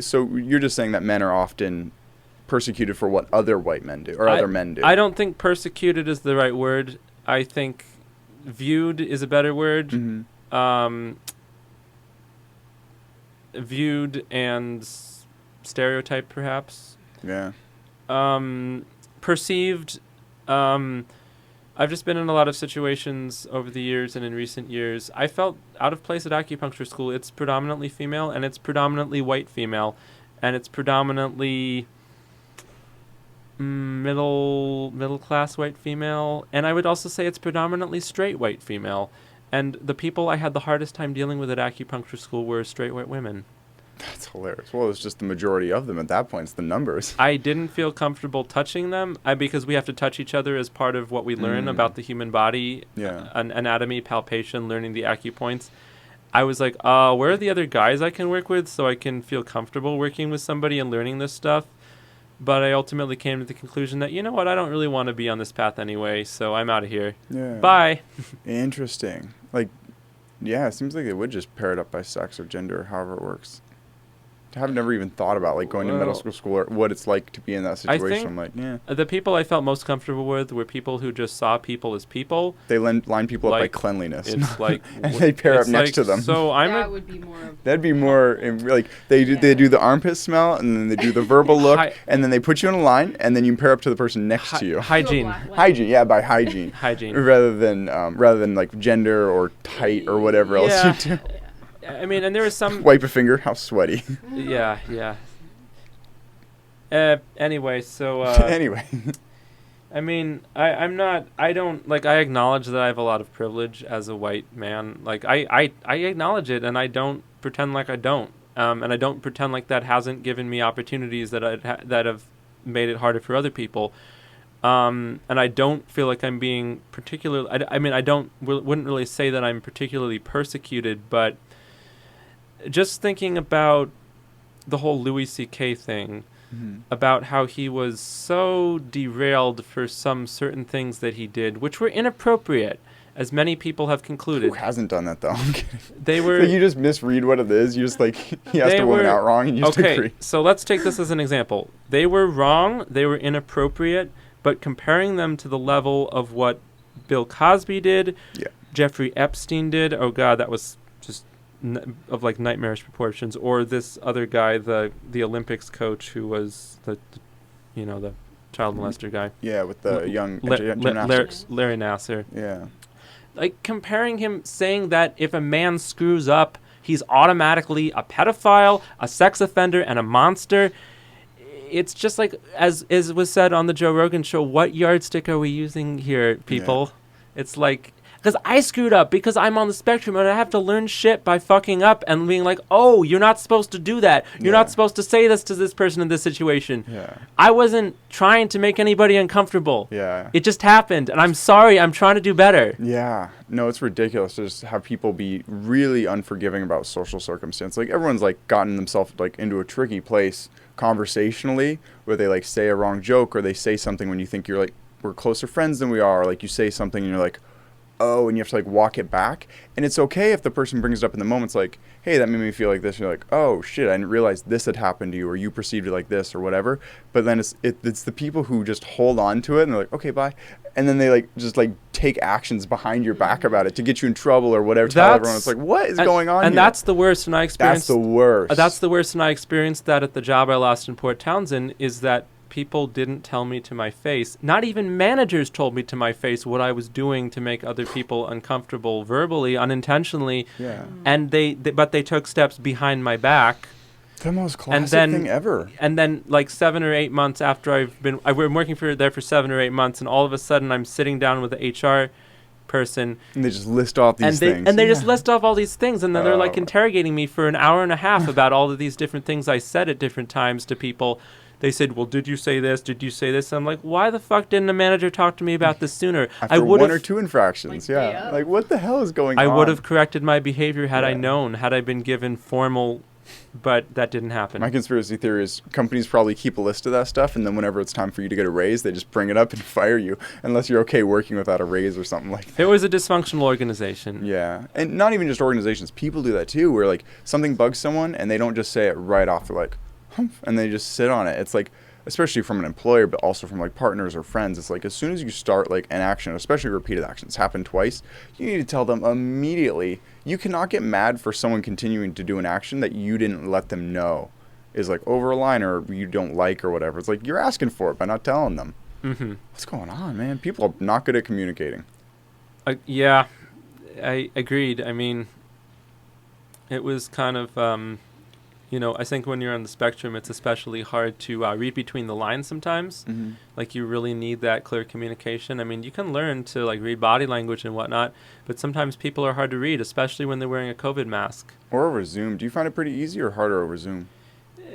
so you're just saying that men are often persecuted for what other white men do, or other men do. I don't think persecuted is the right word. I think viewed is a better word. viewed and stereotyped, perhaps. Yeah. Perceived. I've just been in a lot of situations over the years and in recent years. I felt out of place at acupuncture school. It's predominantly female, and it's predominantly white female, and it's predominantly middle class white female, and I would also say it's predominantly straight white female. And the people I had the hardest time dealing with at acupuncture school were straight white women. That's hilarious. Well, it's just the majority of them at that point. It's the numbers. I didn't feel comfortable touching them because we have to touch each other as part of what we learn about the human body, anatomy, palpation, learning the acupoints. I was like, where are the other guys I can work with so I can feel comfortable working with somebody and learning this stuff? But I ultimately came to the conclusion that, you know what, I don't really want to be on this path anyway, so I'm out of here. Yeah. Bye. Interesting. Like, yeah, it seems like they would just pair it up by sex or gender or however it works. I've never even thought about like going to middle school or what it's like to be in that situation. I'm like, yeah. The people I felt most comfortable with were people who just saw people as people. They line people up by cleanliness. It's like and they pair up next to them. So would be more of that'd be more like they do the armpit smell, and then they do the verbal look, and then they put you in a line, and then you pair up to the person next to you. Hygiene, yeah, by hygiene, rather than like gender or tight or whatever else you do. I mean, and there was some... Wipe a finger, how sweaty. Yeah. Anyway, so... anyway. I mean, I acknowledge that I have a lot of privilege as a white man. Like, I acknowledge it, and I don't pretend like I don't. And I don't pretend like that hasn't given me opportunities that have made it harder for other people. And I don't feel like I'm being particularly... wouldn't really say that I'm particularly persecuted, but... Just thinking about the whole Louis C.K. thing, about how he was so derailed for some certain things that he did, which were inappropriate, as many people have concluded. Who hasn't done that, though? They were... So you just misread what it is. You just, he asked a woman out wrong, and you just agree. Okay, so let's take this as an example. They were wrong, they were inappropriate, but comparing them to the level of what Bill Cosby did, Jeffrey Epstein did, oh God, that was just... of like nightmarish proportions, or this other guy, the Olympics coach who was the child molester guy. Yeah, with the young gymnastics. Larry Nassar. Yeah. Like comparing him, saying that if a man screws up, he's automatically a pedophile, a sex offender, and a monster. It's just like, as was said on the Joe Rogan show, what yardstick are we using here, people? Yeah. It's like... Because I screwed up, because I'm on the spectrum, and I have to learn shit by fucking up and being like, oh, you're not supposed to do that. You're not supposed to say this to this person in this situation. Yeah. I wasn't trying to make anybody uncomfortable. Yeah. It just happened, and I'm sorry. I'm trying to do better. Yeah. No, it's ridiculous to just have people be really unforgiving about social circumstance. Like, everyone's, gotten themselves, into a tricky place conversationally where they, say a wrong joke, or they say something when you think you're, we're closer friends than we are. Or, you say something and you're like, oh, and you have to walk it back. And it's okay if the person brings it up in the moment. It's like, hey, that made me feel like this. And you're like, oh shit, I didn't realize this had happened to you, or you perceived it like this, or whatever. But then it's the people who just hold on to it and they're like, okay, bye. And then they just take actions behind your back about it to get you in trouble or whatever. Tell everyone, it's like, what is going on and here? That's the worst. And I experienced That's the worst. That's the worst. And I experienced that at the job I lost in Port Townsend, is that people didn't tell me to my face. Not even managers told me to my face what I was doing to make other people uncomfortable verbally, unintentionally. Yeah. And but they took steps behind my back. The most classic thing ever. And then 7 or 8 months after I've been working there for 7 or 8 months, and all of a sudden I'm sitting down with the HR person, and they just list off these things. And they just list off all these things, and then they're interrogating me for an hour and a half about all of these different things I said at different times to people. They said, well, did you say this? Did you say this? I'm like, why the fuck didn't a manager talk to me about this sooner? After one or two infractions, what the hell is going on? I would have corrected my behavior had I known, had I been given formal, but that didn't happen. My conspiracy theory is companies probably keep a list of that stuff, and then whenever it's time for you to get a raise, they just bring it up and fire you, unless you're okay working without a raise or something like that. It was a dysfunctional organization. Yeah, and not even just organizations. People do that too, where something bugs someone, and they don't just say it right off. They're like, humph, and they just sit on it. It's like, especially from an employer, but also from like partners or friends. It's like as soon as you start like an action, especially repeated actions, happen twice, you need to tell them immediately. You cannot get mad for someone continuing to do an action that you didn't let them know is like over a line or you don't like or whatever. It's like you're asking for it by not telling them. Mm-hmm. What's going on, man? People are not good at communicating. Yeah, I agreed. I mean, it was kind of, I think when you're on the spectrum, it's especially hard to read between the lines sometimes. Mm-hmm. Like, you really need that clear communication. I mean, you can learn to, like, read body language and whatnot, but sometimes people are hard to read, especially when they're wearing a COVID mask. Or over Zoom. Do you find it pretty easy or harder over Zoom?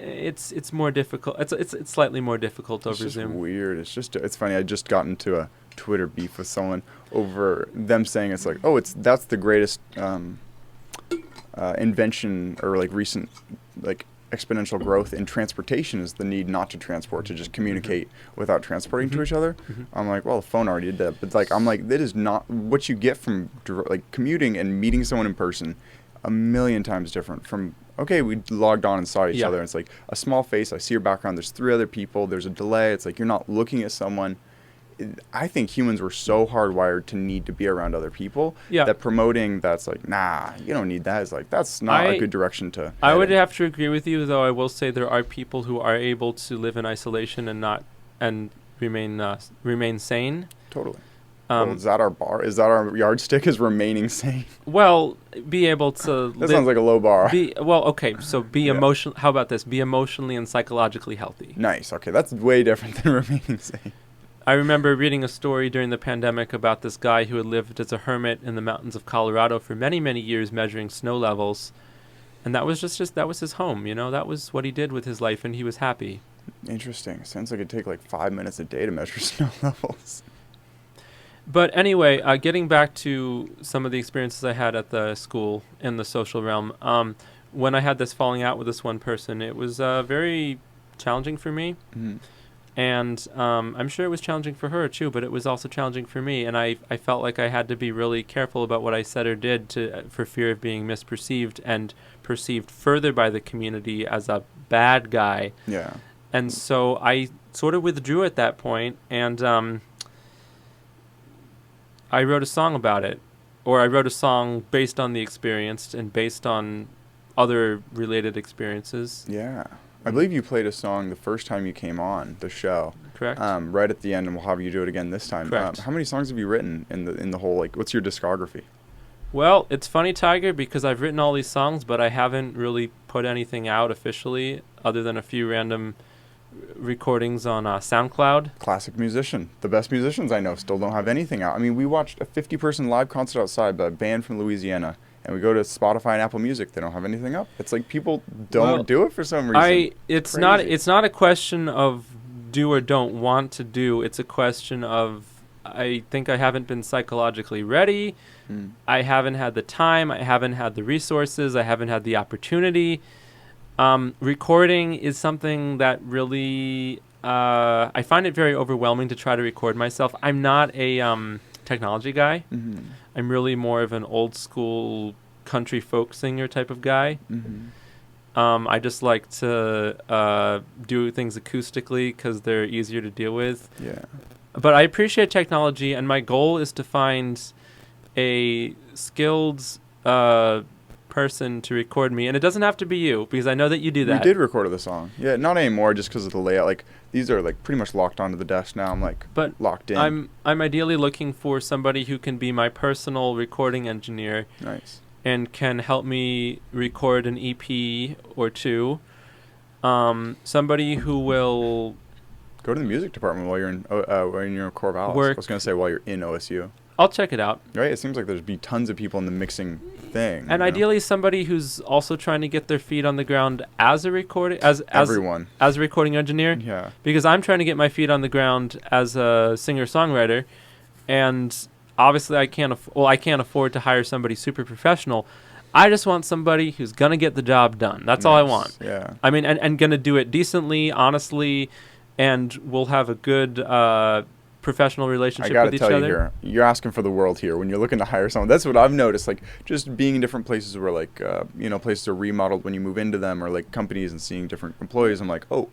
It's more difficult. It's slightly more difficult over It's Zoom. weird. It's funny. I just got into a Twitter beef with someone over them saying it's like, oh, that's the greatest invention or like recent like exponential growth in transportation is the need not to transport, to just communicate without transporting to each other. I'm like, well, the phone already did that, but like I'm like, that is not what you get from like commuting and meeting someone in person. A million times different from, okay, we logged on and saw each other. And it's like a small face. I see your background. There's 3 other people. There's a delay. It's like you're not looking at someone. I think humans were so hardwired to need to be around other people that promoting that's like, nah, you don't need that. Is like, that's not a good direction to I would have to agree with you, though. I will say there are people who are able to live in isolation and remain sane. Totally. Well, is that our bar? Is that our yardstick? Is remaining sane? Well, be able to. That sounds like a low bar. Okay. So be emotional. How about this? Be emotionally and psychologically healthy. Nice. Okay, that's way different than remaining sane. I remember reading a story during the pandemic about this guy who had lived as a hermit in the mountains of Colorado for many, many years, measuring snow levels, and that was just that was his home. That was what he did with his life, and he was happy. Interesting. Sounds like it'd take like 5 minutes a day to measure snow levels. But anyway, getting back to some of the experiences I had at the school in the social realm, when I had this falling out with this one person, it was very challenging for me. Mm-hmm. And I'm sure it was challenging for her too, but it was also challenging for me. And I felt like I had to be really careful about what I said or did for fear of being misperceived and perceived further by the community as a bad guy. Yeah. And so I sort of withdrew at that point, and I wrote a song about it, or I wrote a song based on the experience and based on other related experiences. Yeah. I believe you played a song the first time you came on the show. Correct. Right at the end, and we'll have you do it again this time. Correct. How many songs have you written in the whole, like, what's your discography? Well, it's funny, Tiger, because I've written all these songs, but I haven't really put anything out officially other than a few random recordings on SoundCloud. Classic musician. The best musicians I know still don't have anything out. I mean, we watched a 50-person live concert outside by a band from Louisiana, and we go to Spotify and Apple Music. They don't have anything up. It's like people don't do it for some reason. It's not a question of do or don't want to do. It's a question of I think I haven't been psychologically ready. I haven't had the time. I haven't had the resources. I haven't had the opportunity. Recording is something that really I find it very overwhelming to try to record myself. I'm not a technology guy. Mm-hmm. I'm really more of an old school country folk singer type of guy. Mm-hmm. I just like to do things acoustically because they're easier to deal with. Yeah. But I appreciate technology, and my goal is to find a skilled person to record me, and it doesn't have to be you because I know that you do that. We did record the song. Yeah, not anymore just because of the layout. Like these are like pretty much locked onto the desk now. I'm like locked in. I'm ideally looking for somebody who can be my personal recording engineer. Nice. And can help me record an EP or two. Somebody who will go to the music department while you're in your Corvallis. I was gonna say while you're in OSU. I'll check it out. Right, it seems like there's be tons of people in the mixing thing. And ideally somebody who's also trying to get their feet on the ground as a recording as a recording engineer. Yeah. Because I'm trying to get my feet on the ground as a singer-songwriter, and obviously I can't afford to hire somebody super professional. I just want somebody who's going to get the job done. That's all I want. Yeah. I mean, and going to do it decently, honestly, and we'll have a good professional relationship with each other. I got to tell you here, you're asking for the world here when you're looking to hire someone. That's what I've noticed, like just being in different places where places are remodeled when you move into them, or like companies and seeing different employees. I'm like, oh,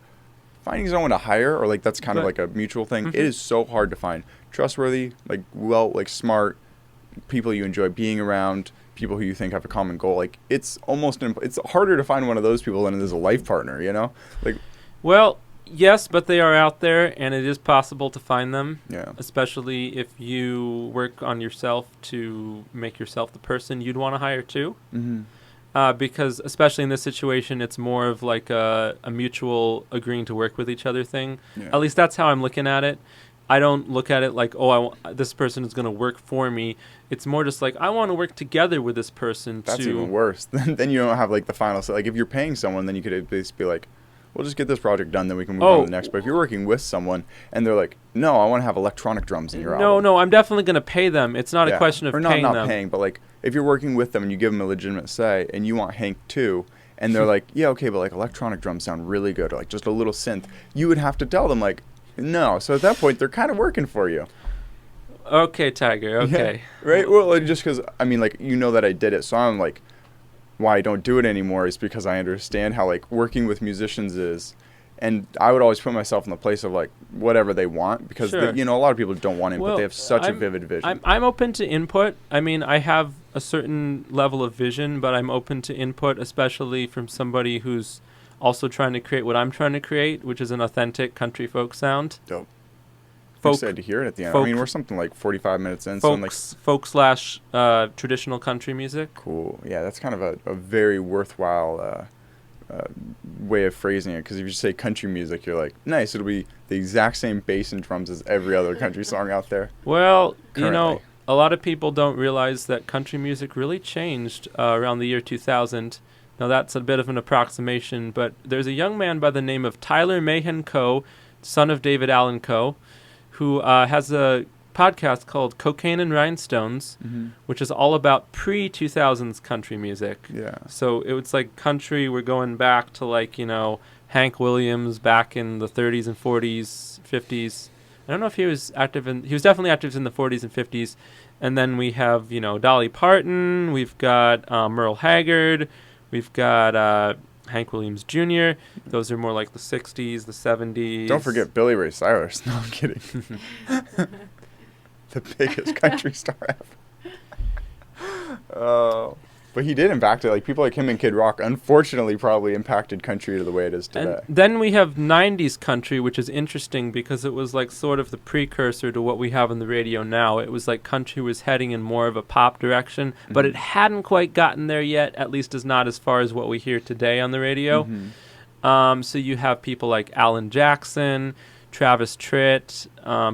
finding someone to hire, or like that's kind of like a mutual thing. It is so hard to find trustworthy, like smart people you enjoy being around, people who you think have a common goal. Like it's harder to find one of those people than it is a life partner, you know? Like, well, yes, but they are out there, and it is possible to find them. Yeah. Especially if you work on yourself to make yourself the person you'd want to hire too. Because especially in this situation, it's more of like a mutual agreeing to work with each other thing. Yeah. At least that's how I'm looking at it. I don't look at it like, this person is going to work for me. It's more just like, I want to work together with this person. That's even worse. Then you don't have like the final say. Like if you're paying someone, then you could at least be like, we'll just get this project done, then we can move on to the next. But if you're working with someone and they're like, no, I want to have electronic drums in your album. No, I'm definitely going to pay them. It's not a question of paying them. Or not paying, but like if you're working with them and you give them a legitimate say and you want Hank too, and they're like, yeah, okay, but like electronic drums sound really good, or like just a little synth, you would have to tell them like, no. So at that point, they're kind of working for you. Okay, Tiger, okay. Yeah, right? Well, like, just because, I mean, like, you know that I did it, so I'm like, why I don't do it anymore is because I understand how, like, working with musicians is. And I would always put myself in the place of, like, whatever they want, because, Sure. a lot of people don't want input. Well, they have such a vivid vision. I'm open to input. I mean, I have a certain level of vision, but I'm open to input, especially from somebody who's also trying to create what I'm trying to create, which is an authentic country folk sound. Dope. I'm excited to hear it at the end. I mean, we're something like 45 minutes in. Folk / traditional country music. Cool. Yeah, that's kind of a very worthwhile way of phrasing it, because if you say country music, you're like, nice, it'll be the exact same bass and drums as every other country song out there. Well, currently. a lot of people don't realize that country music really changed around the year 2000. Now, that's a bit of an approximation, but there's a young man by the name of Tyler Mahan Coe, son of David Allen Coe, who has a podcast called Cocaine and Rhinestones, which is all about pre-2000s country music. Yeah. So it's like country, we're going back to like, Hank Williams back in the 30s and 40s, 50s. I don't know if he was definitely active in the 40s and 50s. And then we have, Dolly Parton, we've got Merle Haggard, we've got Hank Williams Jr. Those are more like the 60s, the 70s. Don't forget Billy Ray Cyrus. No, I'm kidding. The biggest country star ever. But he did impact it. Like, people like him and Kid Rock, unfortunately, probably impacted country to the way it is today. And then we have 90s country, which is interesting because it was like sort of the precursor to what we have on the radio now. It was like country was heading in more of a pop direction, but it hadn't quite gotten there yet, at least not as far as what we hear today on the radio. So you have people like Alan Jackson, Travis Tritt,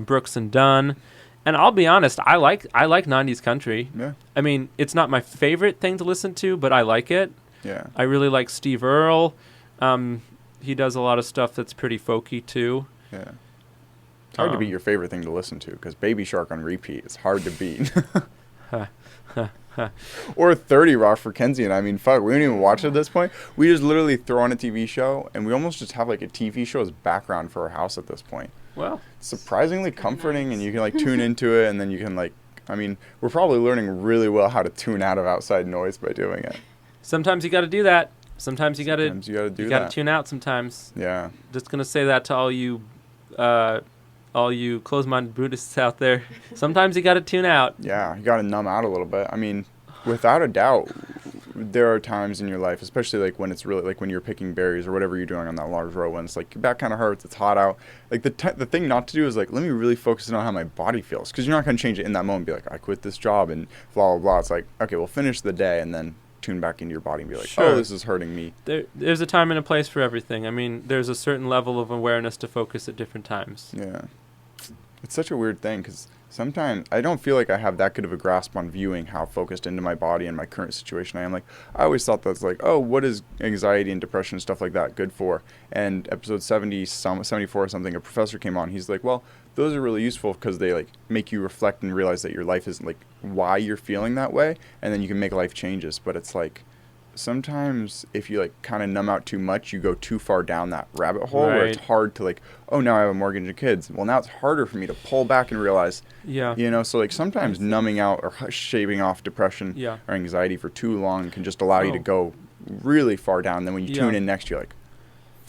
Brooks and Dunn. And I'll be honest, I like 90s country. Yeah. I mean, it's not my favorite thing to listen to, but I like it. Yeah. I really like Steve Earle. He does a lot of stuff that's pretty folky too. Yeah. It's hard to beat your favorite thing to listen to, because Baby Shark on repeat is hard to beat. Or 30 Rock for Kenzie and I. Mean, fuck, we don't even watch it at this point. We just literally throw on a TV show, and we almost just have like a TV show as background for our house at this point. Well, it's surprisingly comforting, nice. And you can like tune into it, and then you can like, I mean, we're probably learning really well how to tune out of outside noise by doing it. Sometimes you got to do that. Sometimes you got to tune out sometimes. Yeah. Just going to say that to all you closed-minded Buddhists out there. Sometimes you got to tune out. Yeah, you got to numb out a little bit. I mean, without a doubt, there are times in your life, especially like when it's really like when you're picking berries or whatever you're doing on that large row, when it's like your back kind of hurts, it's hot out. Like the thing not to do is like, let me really focus in on how my body feels, because you're not going to change it in that moment. Be like, I quit this job and blah blah blah. It's like, okay, we'll finish the day and then tune back into your body and be like, sure. Oh, this is hurting me. There's a time and a place for everything. I mean, there's a certain level of awareness to focus at different times. Yeah. It's such a weird thing, because sometimes I don't feel like I have that good of a grasp on viewing how focused into my body and my current situation I am. Like, I always thought that's like, oh, what is anxiety and depression and stuff like that good for? And episode 74 or something, a professor came on. He's like, well, those are really useful because they like make you reflect and realize that your life isn't like why you're feeling that way, and then you can make life changes. But it's like, sometimes if you like kind of numb out too much, you go too far down that rabbit hole, right, where it's hard to like, oh, now I have a mortgage and kids. Well, now it's harder for me to pull back and realize, so like sometimes numbing out or shaving off depression or anxiety for too long can just allow you to go really far down. Then when you tune in next, you're like,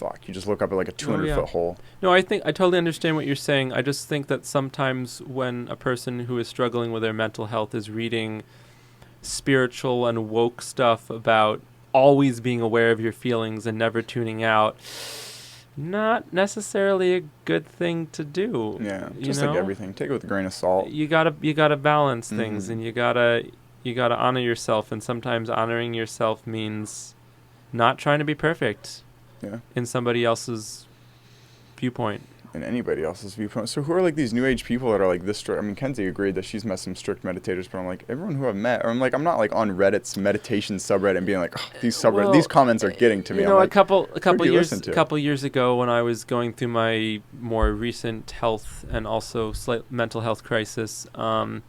fuck. You just look up at like a 200-foot hole. No, I totally understand what you're saying. I just think that sometimes when a person who is struggling with their mental health is reading spiritual and woke stuff about always being aware of your feelings and never tuning out, not necessarily a good thing to do. Yeah, just like everything, take it with a grain of salt. You gotta balance things, and you gotta honor yourself. And sometimes honoring yourself means not trying to be perfect. Yeah. In somebody else's viewpoint. In anybody else's viewpoint. So who are like these new age people that are like this strict? I mean, Kenzie agreed that she's met some strict meditators, but I'm like, everyone who I've met, or I'm not like on Reddit's meditation subreddit and being like, oh, these comments are getting to me. A couple years ago, when I was going through my more recent health and also mental health crisis, I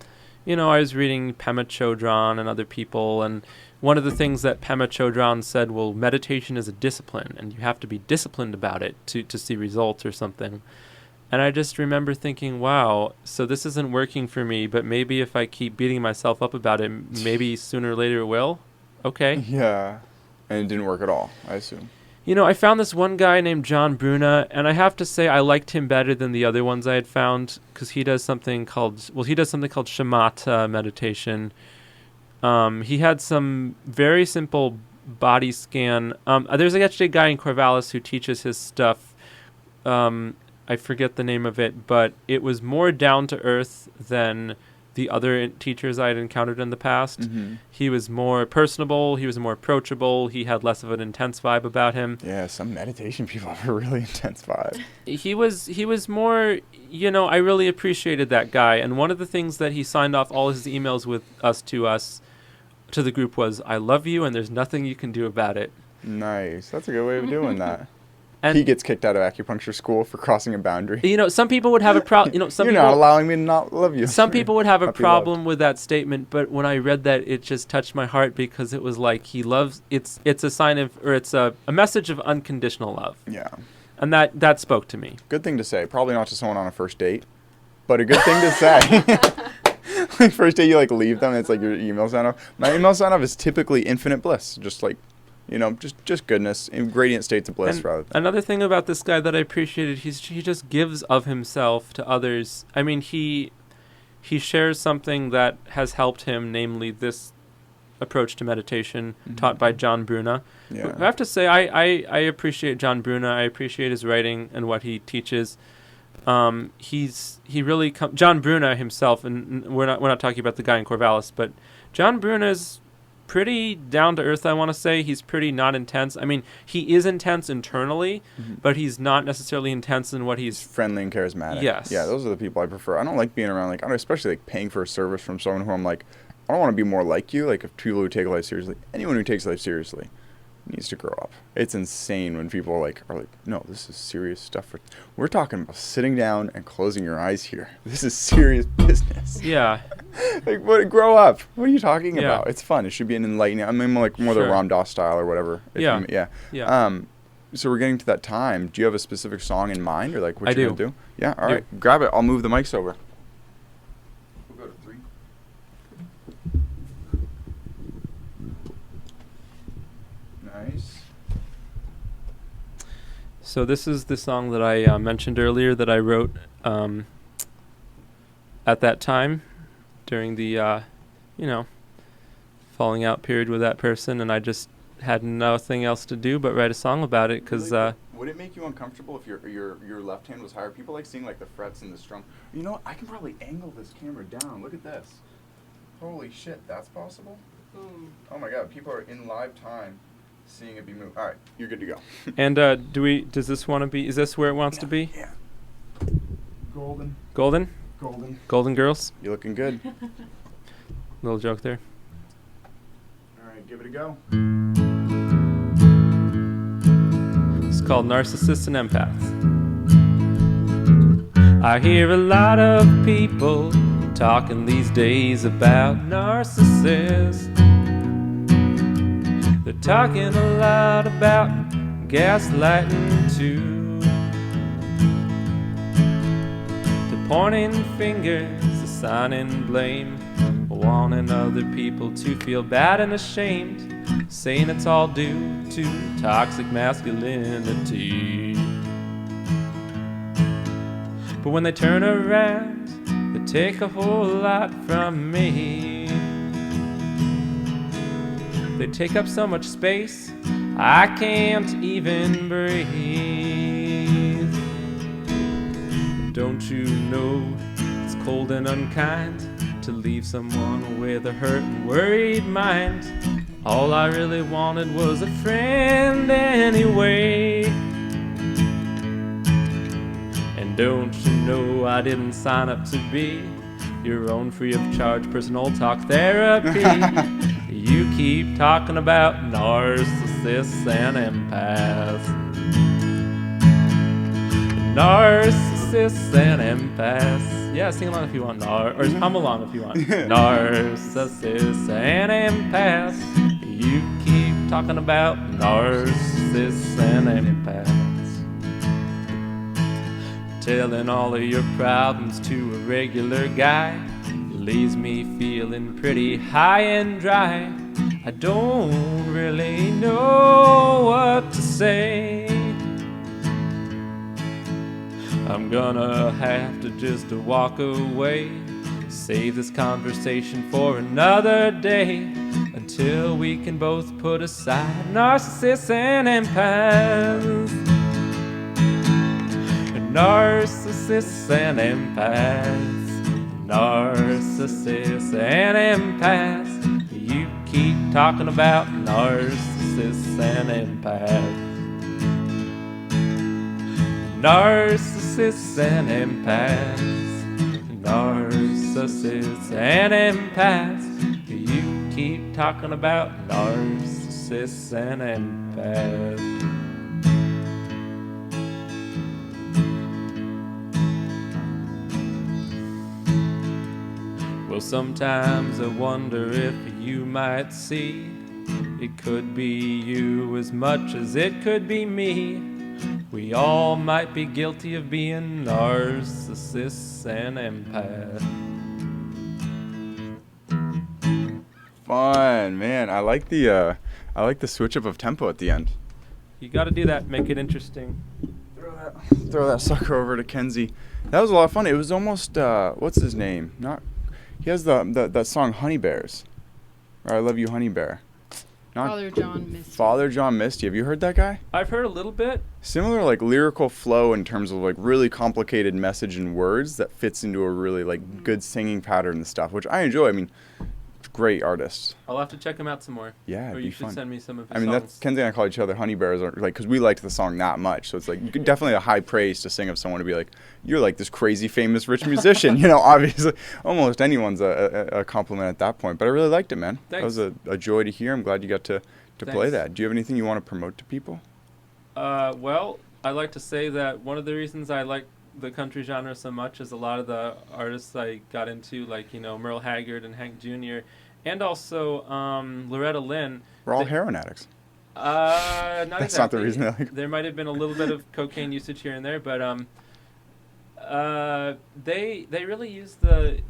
was reading Pema Chodron and other people, and one of the things that Pema Chodron said, well, meditation is a discipline, and you have to be disciplined about it to see results or something. And I just remember thinking, wow, so this isn't working for me, but maybe if I keep beating myself up about it, maybe sooner or later it will? Okay. Yeah. And it didn't work at all, I assume. I found this one guy named John Bruna, and I have to say I liked him better than the other ones I had found, because he does something called shamatha meditation. He had some very simple body scan. There's actually a guy in Corvallis who teaches his stuff. I forget the name of it, but it was more down to earth than the other teachers I had encountered in the past. Mm-hmm. He was more personable. He was more approachable. He had less of an intense vibe about him. Yeah, some meditation people have a really intense vibe. He was more, I really appreciated that guy. And one of the things that he signed off all his emails with to the group was, I love you and there's nothing you can do about it. Nice. That's a good way of doing that. And he gets kicked out of acupuncture school for crossing a boundary. Some people would have a problem. You're not allowing me to not love you. Some people would have a problem with that statement, but when I read that, it just touched my heart because it was like he loves. It's a sign of, or it's a message of unconditional love. Yeah. And that spoke to me. Good thing to say. Probably not to someone on a first date, but a good thing to say. Like first date, you like leave them. And it's like your email sign off. My email sign off is typically infinite bliss, just like. Just goodness, in gradient states of bliss. Rather than another thing about this guy that I appreciated, he just gives of himself to others. I mean, he shares something that has helped him, namely this approach to meditation taught by John Bruna. Yeah. I have to say, I appreciate John Bruna. I appreciate his writing and what he teaches. John Bruna himself, and we're not talking about the guy in Corvallis, but John Bruna's pretty down to earth, I want to say. He's pretty not intense. I mean, he is intense internally, but he's not necessarily intense in what he's friendly and charismatic. Yes. Yeah, those are the people I prefer. I don't like being around, especially like paying for a service from someone who I'm like, I don't want to be more like you. Like, if people who take life seriously, anyone who takes life seriously needs to grow up. It's insane when people are like, no, this is serious stuff. We're talking about sitting down and closing your eyes here. This is serious business. Yeah. Grow up. What are you talking about? It's fun. It should be an enlightening. I mean, like more the Ram Dass style or whatever. Yeah. So we're getting to that time. Do you have a specific song in mind, or like what you're gonna do? Yeah. All right. Do. Grab it. I'll move the mics over. We'll go to 3. Nice. So this is the song that I mentioned earlier that I wrote at that time during the, falling out period with that person, and I just had nothing else to do but write a song about it because. Would it make you uncomfortable if your left hand was higher? People like seeing like the frets and the strum. You know what? I can probably angle this camera down. Look at this. Holy shit, that's possible? Oh my god, people are in live time seeing it be moved. All right, you're good to go. And does this want to be, is this where it wants to be? Yeah. Golden? Golden. Golden girls? You're looking good. Little joke there. All right, give it a go. It's called Narcissists and Empaths. I hear a lot of people talking these days about narcissists. They're talking a lot about gaslighting too. They're pointing fingers, assigning blame, wanting other people to feel bad and ashamed. saying it's all due to toxic masculinity. But when they turn around, they take a whole lot from me. They take up so much space, I can't even breathe. Don't you know it's cold and unkind to leave someone with a hurt and worried mind? All I really wanted was a friend anyway. And don't you know I didn't sign up to be your own free of charge personal talk therapy? You keep talking about narcissists and empaths. Narcissists and empaths. Yeah, sing along if you want. Or hum along if you want. Narcissists and empaths. You keep talking about narcissists and empaths. Telling all of your problems to a regular guy leaves me feeling pretty high and dry. I don't really know what to say. I'm gonna have to just walk away, save this conversation for another day, until we can both put aside narcissists and empaths. Narcissists and empaths. Narcissists and empaths. You keep talking about narcissists and empaths. Narcissists and empaths. Narcissists and empaths. You keep talking about narcissists and empaths. Well, sometimes I wonder if you might see it could be you as much as it could be me. We all might be guilty of being narcissists and empaths. Fun, man. I like the switch up of tempo at the end. You got to do that, make it interesting. Throw that sucker over to Kenzie. That was a lot of fun. It was almost what's his name? He has that song Honey Bears. Or I Love You Honey Bear. Father John Misty. Father John Misty. Have you heard that guy? I've heard a little bit. Similar like lyrical flow in terms of like really complicated message and words that fits into a really like good singing pattern and stuff, which I enjoy. I mean, great artist. I'll have to check him out some more. Yeah, or it'd you be should fun. send me some of his I mean, songs. that's Kenzie and I call each other honey bears, like, because we liked the song that much. So it's like definitely a high praise to sing of someone to be like, you're like this crazy famous rich musician. You know, obviously, almost anyone's a compliment at that point. But I really liked it, man. Thanks. That was a joy to hear. I'm glad you got to play that. Do you have anything you want to promote to people? Well, I like to say that one of the reasons I like the country genre so much is a lot of the artists I got into, like, you know, Merle Haggard and Hank Jr., and also Loretta Lynn. We're all heroin addicts. Not That's exactly. not the reason I like There might have been a little bit of cocaine usage here and there, but they really use the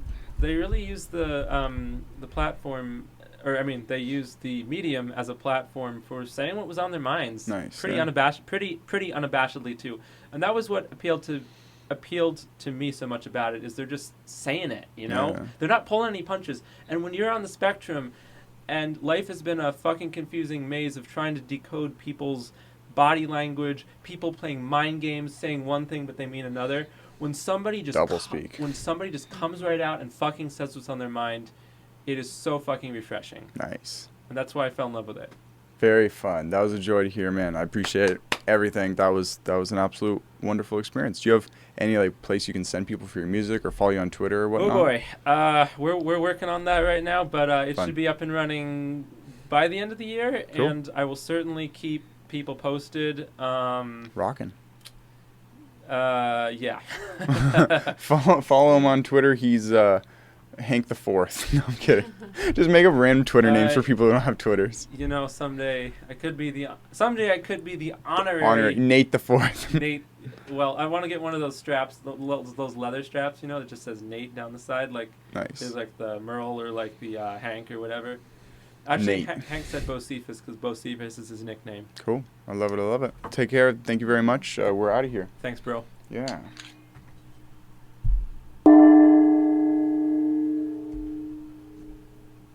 platform, or I mean, they used the medium as a platform for saying what was on their minds. Nice. Pretty Yeah. pretty unabashedly too, and that was what appealed to me so much about it, is they're just saying it, you know? Yeah. They're not pulling any punches. And when you're on the spectrum and life has been a fucking confusing maze of trying to decode people's body language, people playing mind games, saying one thing but they mean another, when somebody just when somebody just comes right out and fucking says what's on their mind, it is so fucking refreshing. Nice. And that's why I fell in love with it. Very fun. That was a joy to hear, man. I appreciate everything. That was an absolute wonderful experience. Do you have any like place you can send people for your music or follow you on Twitter or whatnot? Oh boy, we're working on that right now, but it should be up and running by the end of the year, cool. And I will certainly keep people posted. Rockin'. Yeah. follow him on Twitter. He's Hank the Fourth. No, I'm kidding. Just make up random Twitter names for people who don't have Twitters. You know, someday I could be the honorary Nate the Fourth. Nate. Well, I want to get one of those straps, those leather straps, you know, that just says Nate down the side, like Nice. is like the Merle or like the Hank or whatever. Actually, Nate. Hank said Bocephus because Bocephus is his nickname. Cool. I love it. Take care. Thank you very much. We're out of here. Thanks, bro. Yeah.